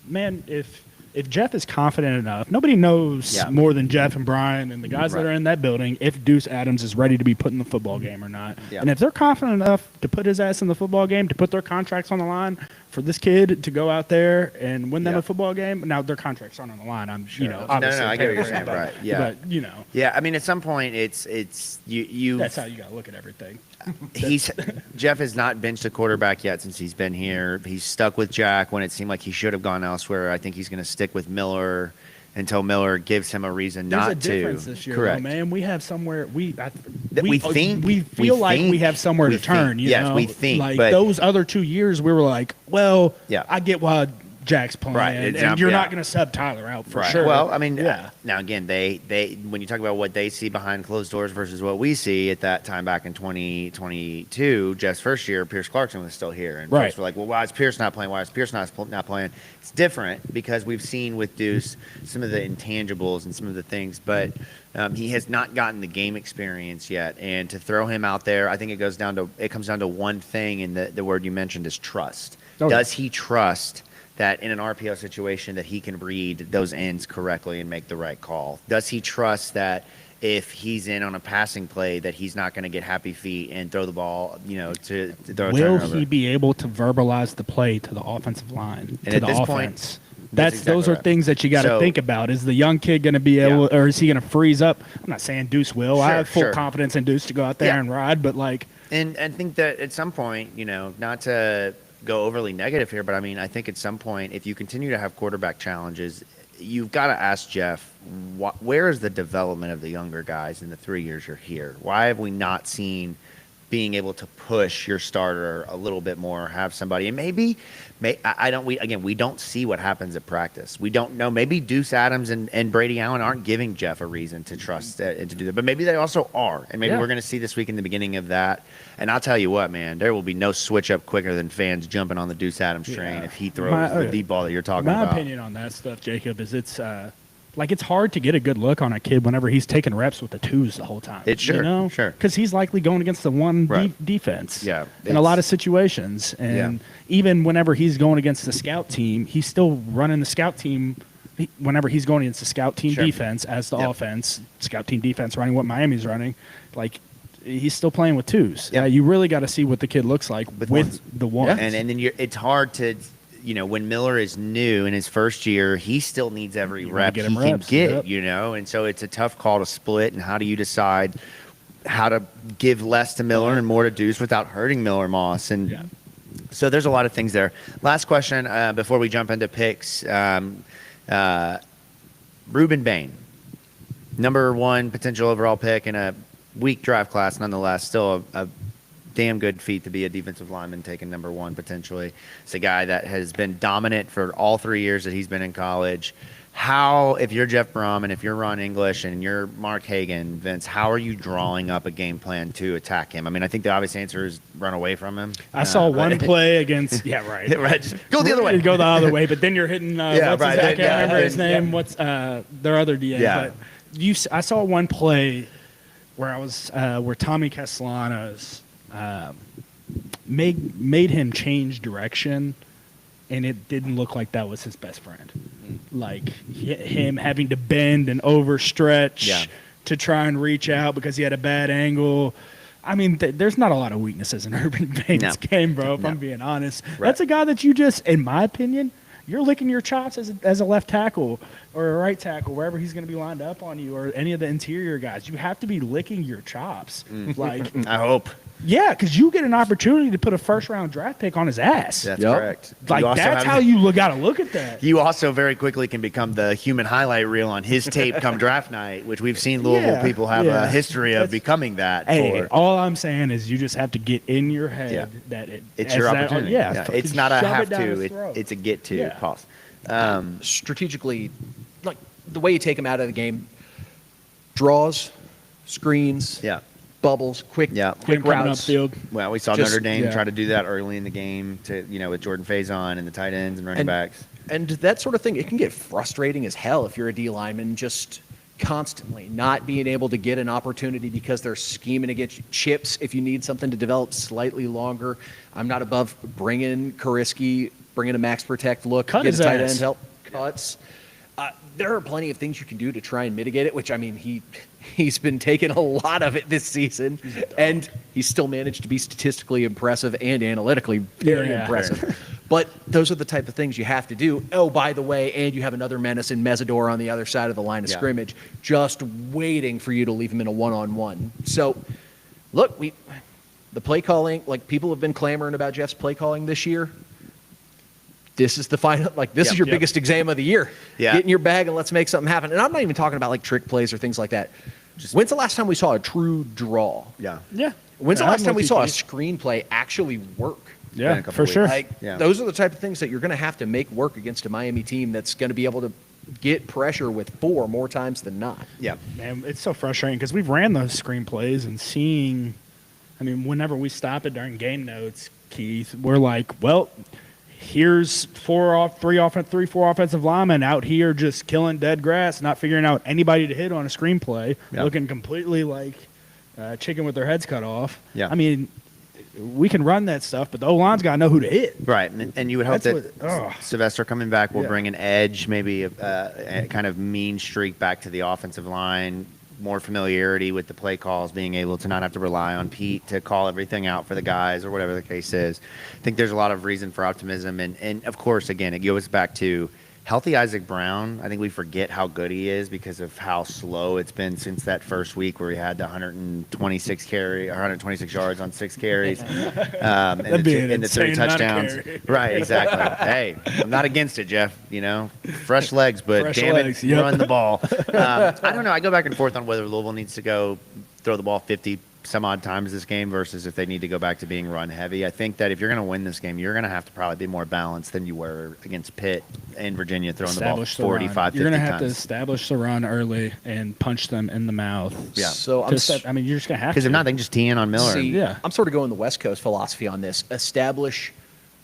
S3: man, if Jeff is confident enough, nobody knows
S2: Yeah.
S3: more than Jeff and Brian and the guys that
S2: Right.
S3: are in that building if Deuce Adams is ready to be put in the football game or not.
S2: Yeah.
S3: And if they're confident enough to put his ass in the football game, to put their contracts on the line for this kid to go out there and win them
S2: Yeah.
S3: a football game, now their contracts aren't on the line. I'm,
S2: Sure. No,
S3: obviously,
S2: I get what you're saying,
S3: but,
S2: right, yeah.
S3: But
S2: Yeah, I mean, at some point, it's you.
S3: that's how you got to look at everything.
S2: Jeff has not benched a quarterback yet since he's been here. He's stuck with Jack when it seemed like he should have gone elsewhere. I think he's going to stick with Miller until Miller gives him a reason
S3: There's
S2: not
S3: a
S2: to.
S3: difference this year,
S2: Correct.
S3: though, man. We have somewhere we
S2: think
S3: we feel like we have somewhere
S2: we
S3: to turn.
S2: think.
S3: You
S2: Yes,
S3: know?
S2: we think,
S3: like
S2: but-
S3: those other 2 years, we were like, well,
S2: Yeah.
S3: I get why Jack's playing,
S2: Right,
S3: and
S2: it's-
S3: you're
S2: yeah.
S3: not going to sub Tyler out for
S2: Right.
S3: sure.
S2: Well, I mean,
S3: yeah.
S2: now again, they when you talk about what they see behind closed doors versus what we see at that time back in 2022, Jeff's first year, Pierce Clarkson was still here, and
S3: Right.
S2: folks were like, "Well, why is Pierce not playing? Why is Pierce not playing?" It's different because we've seen with Deuce some of the intangibles and some of the things, but he has not gotten the game experience yet. And to throw him out there, I think it comes down to one thing, and the word you mentioned is trust.
S3: Oh, yeah.
S2: Does he trust that in an RPO situation that he can read those ends correctly and make the right call? Does he trust that if he's in on a passing play that he's not going to get happy feet and throw the ball, to throw a
S3: Will
S2: turnover?
S3: he be able to verbalize the play to the offensive line,
S2: And
S3: to
S2: at
S3: the
S2: this
S3: offense?
S2: point, that's exactly
S3: Those are
S2: right.
S3: things that you got to
S2: So-
S3: think about. Is the young kid going to be able, or is he going to freeze up? I'm not saying Deuce will. I
S2: Sure,
S3: have full
S2: sure.
S3: confidence in Deuce to go out there
S2: Yeah.
S3: and ride, but like,
S2: And I think that at some point, not to go overly negative here, but I mean, I think at some point, if you continue to have quarterback challenges, you've got to ask Jeff, where is the development of the younger guys in the 3 years you're here? Why have we not seen being able to push your starter a little bit more, have somebody, and we don't see what happens at practice. We don't know. Maybe Deuce Adams and Brady Allen aren't giving Jeff a reason to trust and to do that, but maybe they also are, and maybe we're going to see this week in the beginning of that. And I'll tell you what, man, there will be no switch up quicker than fans jumping on the Deuce Adams train if he throws the deep ball that you're talking about.
S3: My opinion on that stuff, Jacob, is it's hard to get a good look on a kid whenever he's taking reps with the twos the whole time.
S2: It's sure.
S3: Because he's likely going against the one defense in a lot of situations. And even whenever he's going against the scout team, he's still running the scout team whenever he's going against the scout team defense as the offense, scout team defense running what Miami's running, he's still playing with twos. Yeah, you really got to see what the kid looks like with the ones.
S2: And then it's hard to – when Miller is new in his first year, he still needs every rep he can get, and so it's a tough call to split. And how do you decide how to give less to Miller and more to Deuce without hurting Miller Moss? And so there's a lot of things there. Last question before we jump into picks. Ruben Bain, number 1 potential overall pick in a weak draft class, nonetheless, still a damn good feat to be a defensive lineman taken number 1 potentially. It's a guy that has been dominant for all 3 years that he's been in college. How, if you're Jeff Brom and if you're Ron English and you're Mark Hagan, Vince, how are you drawing up a game plan to attack him? I mean, I think the obvious answer is run away from him.
S3: I saw one play against
S2: just go the other way.
S3: Go the other way, but then you're hitting I can't remember his name. What's their other DA? But I saw one play where where Tommy Castellanos made him change direction, and it didn't look like that was his best friend. Like him having to bend and overstretch to try and reach out because he had a bad angle. I mean, there's not a lot of weaknesses in Urban Bain's game, bro, if I'm being honest. Right. That's a guy that you just, in my opinion, you're licking your chops as a left tackle or a right tackle, wherever he's going to be lined up on you, or any of the interior guys. You have to be licking your chops.
S2: I hope.
S3: Yeah, because you get an opportunity to put a first-round draft pick on his ass.
S2: That's correct.
S3: That's how you got to look at that.
S2: You also very quickly can become the human highlight reel on his tape come draft night, which we've seen Louisville people have a history of becoming that.
S3: All I'm saying is you just have to get in your head that
S2: it's your opportunity. It's not a have to. It's a get to. Pause.
S1: Strategically, like the way you take him out of the game, draws, screens, bubbles, quick routes.
S3: Upfield.
S2: Well, we saw Notre Dame try to do that early in the game with Jordan Faison and the tight ends and running backs.
S1: And that sort of thing, it can get frustrating as hell if you're a D lineman, just constantly not being able to get an opportunity because they're scheming to get chips if you need something to develop slightly longer. I'm not above bringing Kariski, bringing a max protect look,
S3: get
S1: his tight end help, cuts. There are plenty of things you can do to try and mitigate it, which, I mean, he's been taking a lot of it this season, and he's still managed to be statistically impressive and analytically very impressive. But those are the type of things you have to do. Oh, by the way, and you have another menace in Mesidor on the other side of the line of scrimmage, just waiting for you to leave him in a one-on-one. So, look, the play calling, like people have been clamoring about Jeff's play calling this year. This is the final, this is your biggest exam of the year.
S2: Yeah.
S1: Get in your bag and let's make something happen. And I'm not even talking about like trick plays or things like that. When's the last time we saw a true draw?
S2: Yeah.
S1: When's the last time we saw a screenplay actually work?
S3: Yeah, for sure.
S1: Those are the type of things that you're going to have to make work against a Miami team that's going to be able to get pressure with 4 more times than not.
S2: Yeah.
S3: Man, it's so frustrating because we've ran those screenplays and seeing, whenever we stop it during game notes, Keith, we're like, well, here's 4 offensive linemen out here just killing dead grass, not figuring out anybody to hit on a screenplay, looking completely like chicken with their heads cut off.
S2: Yeah.
S3: We can run that stuff, but the O-line's got to know who to hit.
S2: Right, and you would hope Sylvester coming back will bring an edge, maybe a kind of mean streak back to the offensive line, more familiarity with the play calls, being able to not have to rely on Pete to call everything out for the guys or whatever the case is. I think there's a lot of reason for optimism. And of course, again, it goes back to healthy Isaac Brown. I think we forget how good he is because of how slow it's been since that first week where he had the 126 yards on 6 carries. And the 3 touchdowns. Right, exactly. Hey, I'm not against it, Jeff. Fresh legs, but run the ball. I don't know. I go back and forth on whether Louisville needs to go throw the ball 50 some odd times this game versus if they need to go back to being run heavy. I think that if you're going to win this game, you're going to have to probably be more balanced than you were against Pitt and Virginia throwing the ball 45, 50
S3: You're going to have to
S2: times.
S3: establish the run early and punch them in the mouth.
S2: Yeah.
S1: So
S3: You're just going to have to.
S2: Because if not, they can just tee in on Miller.
S1: See,
S3: Yeah.
S1: I'm sort of going the West Coast philosophy on this. Establish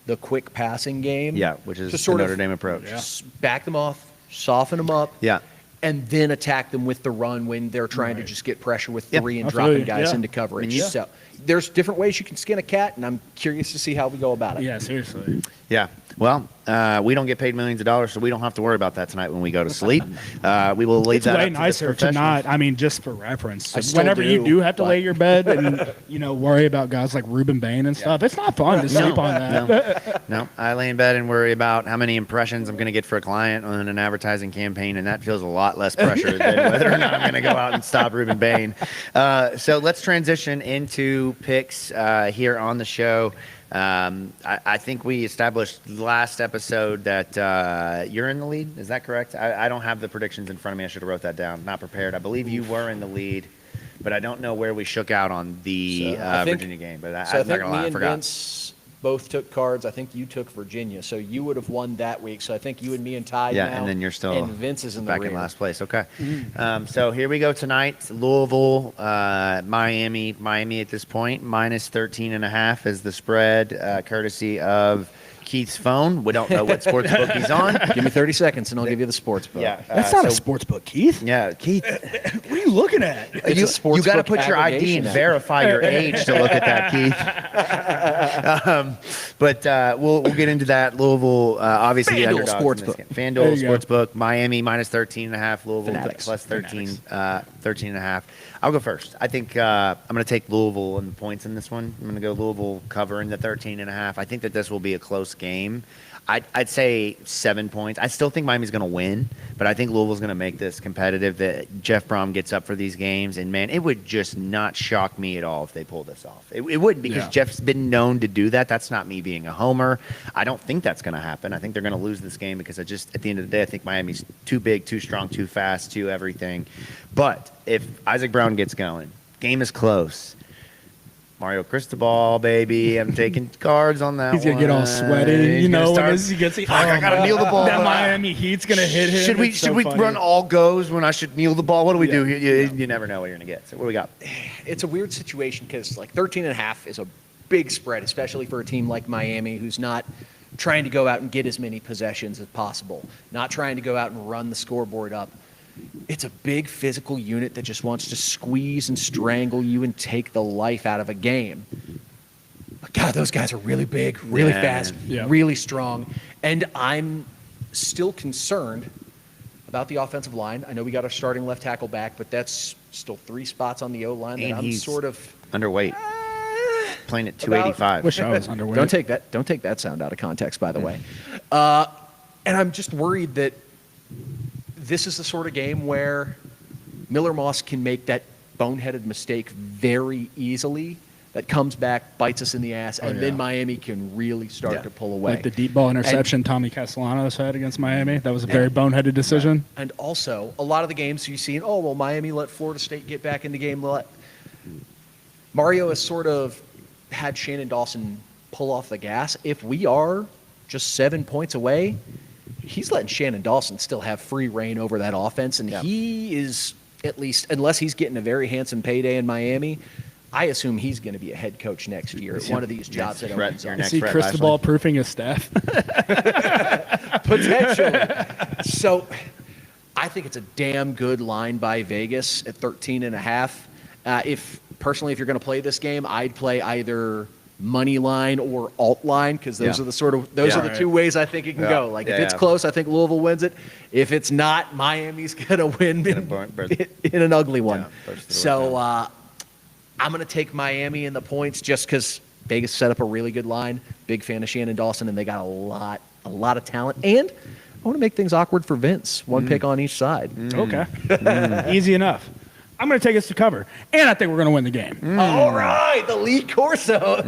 S1: the quick passing game.
S2: Yeah, which is
S1: to
S2: the
S1: sort
S2: Notre
S1: of
S2: Dame approach.
S3: Yeah.
S1: back them off, soften them up.
S2: Yeah.
S1: And then attack them with the run when they're trying to just get pressure with
S2: Yep.
S1: 3 and
S3: I feel
S1: dropping
S3: you.
S1: guys
S3: Yeah.
S1: into coverage.
S3: Yeah.
S1: So there's different ways you can skin a cat, and I'm curious to see how we go about it.
S3: Yeah, seriously.
S2: Yeah. Well, we don't get paid millions of dollars, so we don't have to worry about that tonight when we go to sleep. We will leave
S3: It's
S2: that
S3: way
S2: up to the
S3: nicer to
S2: professionals.
S3: not. I mean, just for reference,
S1: I still
S3: whenever you
S1: do,
S3: do have to
S1: but-
S3: lay your bed and worry about guys like Ruben Bain and stuff, it's not fun to sleep on that.
S2: No, I lay in bed and worry about how many impressions I'm going to get for a client on an advertising campaign, and that feels a lot less pressure than whether or not I'm going to go out and stop Ruben Bain. So let's transition into picks here on the show. I think we established last episode that you're in the lead. Is that correct? I don't have the predictions in front of me. I should have wrote that down. Not prepared. I believe you were in the lead, but I don't know where we shook out on the
S1: So I think-
S2: Virginia game. But
S1: So I
S2: I'm not
S1: think
S2: going to
S1: me
S2: lie, I
S1: and
S2: forgot.
S1: Vince both took cards. I think you took Virginia, so you would have won that week. So I think you and me and tied
S2: Yeah,
S1: now,
S2: and then you're still
S1: and Vince is in the
S2: back
S1: rear.
S2: in last place. Okay. So here we go tonight. Louisville, Miami. Miami at this point, minus 13.5 is the spread, courtesy of Keith's phone. We don't know what sports book he's on.
S1: Give me 30 seconds, and I'll give you the sports book.
S2: Yeah.
S3: That's not a
S2: so-
S3: sports book, Keith.
S2: Yeah, Keith.
S3: What are you looking at?
S1: It's a sports
S2: you got to
S1: book
S2: put your ID
S1: aggregation
S2: and
S1: app.
S2: verify your age to look at that, Keith. But we'll get into that. Louisville, obviously, the
S1: FanDuel
S2: underdogs in this
S1: Sportsbook.
S2: game.
S3: There
S2: FanDuel
S3: you go.
S2: Sportsbook, Miami minus 13.5, Louisville
S1: Fanatics.
S2: plus 13.5. I'll go first. I think I'm going to take Louisville and the points in this one. I'm going to go Louisville covering the 13.5. I think that this will be a close game. I'd say 7 points. I still think Miami's going to win, but I think Louisville's going to make this competitive. That Jeff Brom gets up for these games, and man, it would just not shock me at all if they pull this off. It wouldn't, because
S3: Yeah.
S2: Jeff's been known to do that. That's not me being a homer. I don't think that's going to happen. I think they're going to lose this game because at the end of the day, I think Miami's too big, too strong, too fast, too everything. But if Isaac Brown gets going, game is close. Mario Cristobal, baby. I'm taking cards on that
S3: He's going to get all
S2: one.
S3: sweaty,
S2: He's gonna
S3: when
S2: start-
S3: he gets
S2: I gotta kneel the ball.
S3: That Miami Heat's going to hit him.
S2: Should we
S3: It's so funny.
S2: run all goes when I should kneel the ball? What do we
S3: Yeah.
S2: do? You never know what you're gonna get. So what do we got?
S1: It's a weird situation because like 13.5 is a big spread, especially for a team like Miami, who's not trying to go out and get as many possessions as possible, not trying to go out and run the scoreboard up. It's a big physical unit that just wants to squeeze and strangle you and take the life out of a game. But God, those guys are really big, really
S2: Yeah.
S1: fast,
S3: Yeah.
S1: really strong. And I'm still concerned about the offensive line. I know we got our starting left tackle back, but that's still 3 spots on the O-line that
S2: And
S1: I'm
S2: he's
S1: sort of
S2: underweight, playing at
S1: about-
S2: 285.
S3: Wish I was underweight.
S1: Don't take that sound out of context, by the way. And I'm just worried that this is the sort of game where Miller Moss can make that boneheaded mistake very easily. That comes back, bites us in the ass, and then
S3: yeah.
S1: Miami can really start
S2: Yeah.
S1: to pull away.
S3: Like the deep ball interception Tommy Castellanos had against Miami. That was a very boneheaded decision.
S1: And also, a lot of the games you've seen, oh, well, Miami let Florida State get back in the game. Mario has sort of had Shannon Dawson pull off the gas. If we are just 7 points away, he's letting Shannon Dawson still have free reign over that offense. And he is, at least, unless he's getting a very handsome payday in Miami, I assume he's going to be a head coach next year at one of these jobs that
S2: Brett,
S1: opens
S2: you're
S1: up.
S2: next.
S3: See
S2: Brett
S3: Cristobal proofing his staff.
S1: Potentially. So I think it's a damn good line by Vegas at 13.5. If you're going to play this game, I'd play either money line or alt line, because those
S2: Yeah.
S1: are the two ways I think it can
S2: Yeah.
S1: go. Like if
S2: Yeah,
S1: it's
S2: yeah.
S1: close, I think Louisville wins it. If it's not, Miami's going to win in an ugly one.
S2: Yeah, push the
S1: So
S2: way
S1: I'm going to take Miami in the points just because Vegas set up a really good line. Big fan of Shannon Dawson, and they got a lot of talent. And I want to make things awkward for Vince. One pick on each side.
S3: Okay. Easy enough. I'm going to take us to cover. And I think we're going to win the game.
S1: All right, the lead Corso.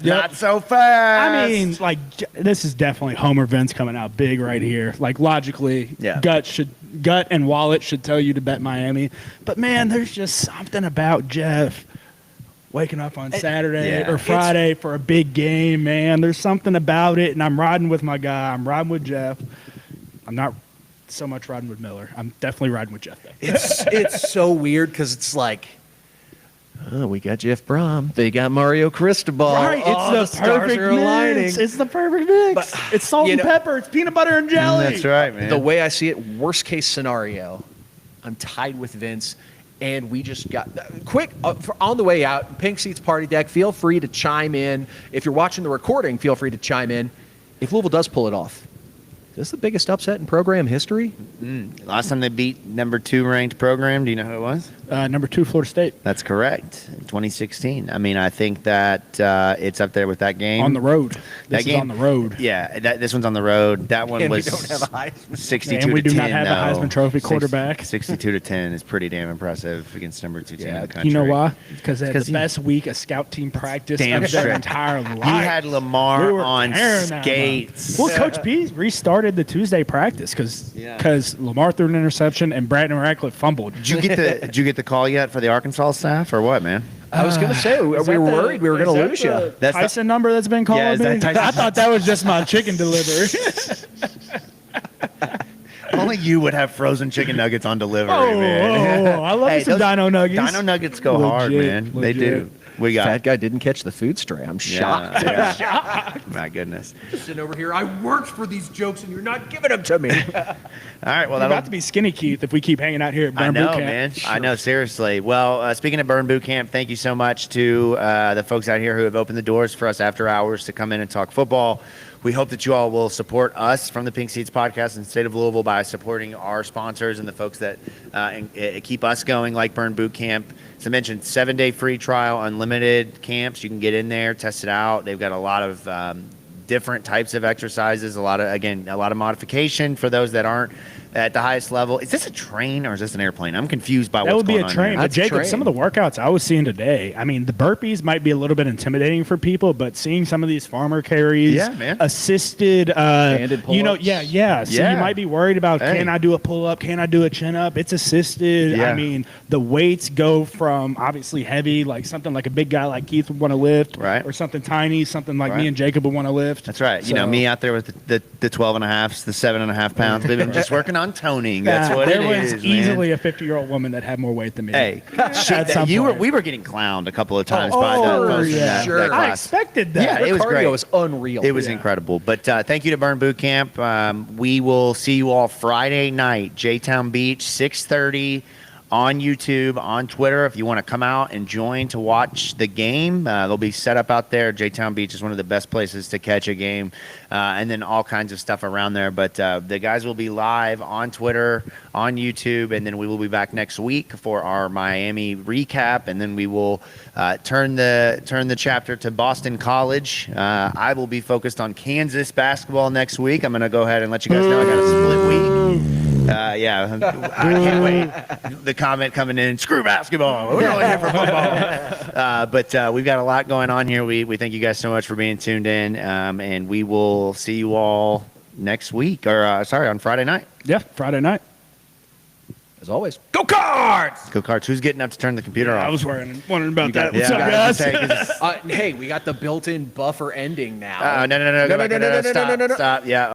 S2: Not so fast.
S3: I mean, like, this is definitely Homer Vince coming out big right here. Like, logically,
S2: Yeah.
S3: gut and wallet should tell you to bet Miami. But, man, there's just something about Jeff waking up on Saturday
S2: yeah.
S3: or Friday for a big game, man. There's something about it, and I'm riding with my guy. I'm riding with Jeff. I'm not so much riding with Miller. I'm definitely riding with Jeff, though.
S1: It's so weird because it's like, oh, we got Jeff Brom. They got Mario Cristobal.
S3: Right,
S1: Oh,
S3: it's the
S1: stars
S3: perfect
S1: are aligning.
S3: mix. It's the perfect mix.
S1: But,
S3: it's salt
S1: you
S3: and
S1: know-
S3: pepper. It's peanut butter and jelly.
S2: That's right, man.
S1: The way I see it, worst case scenario, I'm tied with Vince, and we just got quick on the way out. Pink Seats Party Deck. Feel free to chime in. If you're watching the recording, feel free to chime in. If Louisville does pull it off, is this the biggest upset in program history?
S2: Last time they beat number 2 ranked program, do you know who it was?
S3: Number 2, Florida State.
S2: That's correct. 2016. I mean, I think that it's up there with that game.
S3: On the road. This is
S2: game-
S3: on the road.
S2: Yeah, this one's on the road. That one
S1: And we
S2: was
S1: don't have a Heisman.
S2: 62
S3: And we
S2: to
S3: do
S2: 10.
S3: not have a
S2: though.
S3: Heisman Trophy
S2: Six-
S3: quarterback.
S2: 62 to 10 is pretty damn impressive against number 2 team in the country.
S3: You know why? Because they had
S2: 'Cause
S3: the best week of scout team practice
S2: damn
S3: of their
S2: straight.
S3: entire life.
S2: You had Lamar
S3: We were
S2: on
S3: tearing that
S2: skates.
S3: Well, Coach P restarted the Tuesday practice because
S2: Yeah.
S3: Lamar threw an interception and Brandon Ratcliffe fumbled.
S2: Did you get the call yet for the Arkansas staff or what, man?
S1: I was going to say, we were worried we were going to lose you.
S2: That's the-
S3: Tyson number that's been calling
S2: is that
S3: me?
S2: Tyson?
S3: I thought that was just my chicken delivery.
S2: Only you would have frozen chicken nuggets on delivery, man.
S3: I love me some
S2: those
S3: Dino Nuggets.
S2: Dino Nuggets go hard,
S3: Legit,
S2: man. They
S3: legit.
S2: do. We got
S1: That guy didn't catch the food stray. I'm shocked.
S2: Yeah. My goodness.
S1: Sitting over here, I worked for these jokes, and you're not giving them to me.
S2: All right, well,
S3: We're about to be skinny Keith if we keep hanging out here at
S2: I
S3: Burn
S2: know,
S3: Boot Camp.
S2: man. I know, seriously. Well, speaking of Burn Boot Camp, thank you so much to the folks out here who have opened the doors for us after hours to come in and talk football. We hope that you all will support us from the Pink Seats podcast in the state of Louisville by supporting our sponsors and the folks that keep us going, like Burn Boot Camp. As I mentioned, 7-day free trial, unlimited camps. You can get in there, test it out. They've got a lot of different types of exercises, a lot of modification for those that aren't at the highest level. Is this a train or is this an airplane? I'm confused by
S3: That
S2: what's
S3: would be
S2: going
S3: a
S2: on
S3: train.
S2: here.
S3: But
S1: That's a
S3: Jacob,
S1: train.
S3: some of the workouts I was seeing today, I mean, the burpees might be a little bit intimidating for people, but seeing some of these farmer carries,
S2: Yeah, man.
S3: assisted,
S1: Handed
S3: So
S2: Yeah.
S3: you might be worried about,
S2: Hey.
S3: can I do a pull up? Can I do a chin up? It's assisted.
S2: Yeah.
S3: I mean, the weights go from obviously heavy, like something like a big guy like Keith would want to lift,
S2: Right.
S3: or something tiny, something like
S2: Right.
S3: me and Jacob would want to lift.
S2: That's right. You know,
S3: So-
S2: me out there with the 12 and a half, the 7.5 pounds. We've been just working on toning. That's what
S3: there
S2: it
S3: was
S2: is,
S3: easily
S2: man.
S3: a 50-year-old woman that had more weight than me.
S2: Hey,
S3: At some point.
S2: we were getting clowned a couple of times
S3: Oh,
S2: by the folks in
S3: yeah.
S2: that,
S1: Sure.
S2: that
S3: I
S2: class.
S3: expected that.
S2: Yeah, it was
S1: cardio
S2: great.
S1: was unreal.
S2: It was
S3: Yeah.
S2: incredible. But thank you to Burn Boot Camp. We will see you all Friday night, J-Town Beach, 6:30 on YouTube, on Twitter. If you want to come out and join to watch the game, they'll be set up out there. J-Town Beach is one of the best places to catch a game, and then all kinds of stuff around there. But the guys will be live on Twitter, on YouTube, and then we will be back next week for our Miami recap, and then we will turn the chapter to Boston College. I will be focused on Kansas basketball next week. I'm going to go ahead and let you guys know I got a split week. Yeah, I can't wait. The comment coming in, screw basketball. We're only here for football. But we've got a lot going on here. We thank you guys so much for being tuned in, and we will see you all next week, or on Friday night.
S3: Yeah, Friday night.
S1: As always, go Cards!
S2: Go Cards. Who's getting up to turn the computer off?
S3: I was wondering about that.
S2: Yeah,
S3: What's up,
S2: I was
S3: guys?
S2: gonna say, 'cause
S1: Hey, we got the built-in buffer ending now.
S2: no,
S1: No,
S2: stop,
S1: no, no, no, no, no, no.
S2: stop. Yeah.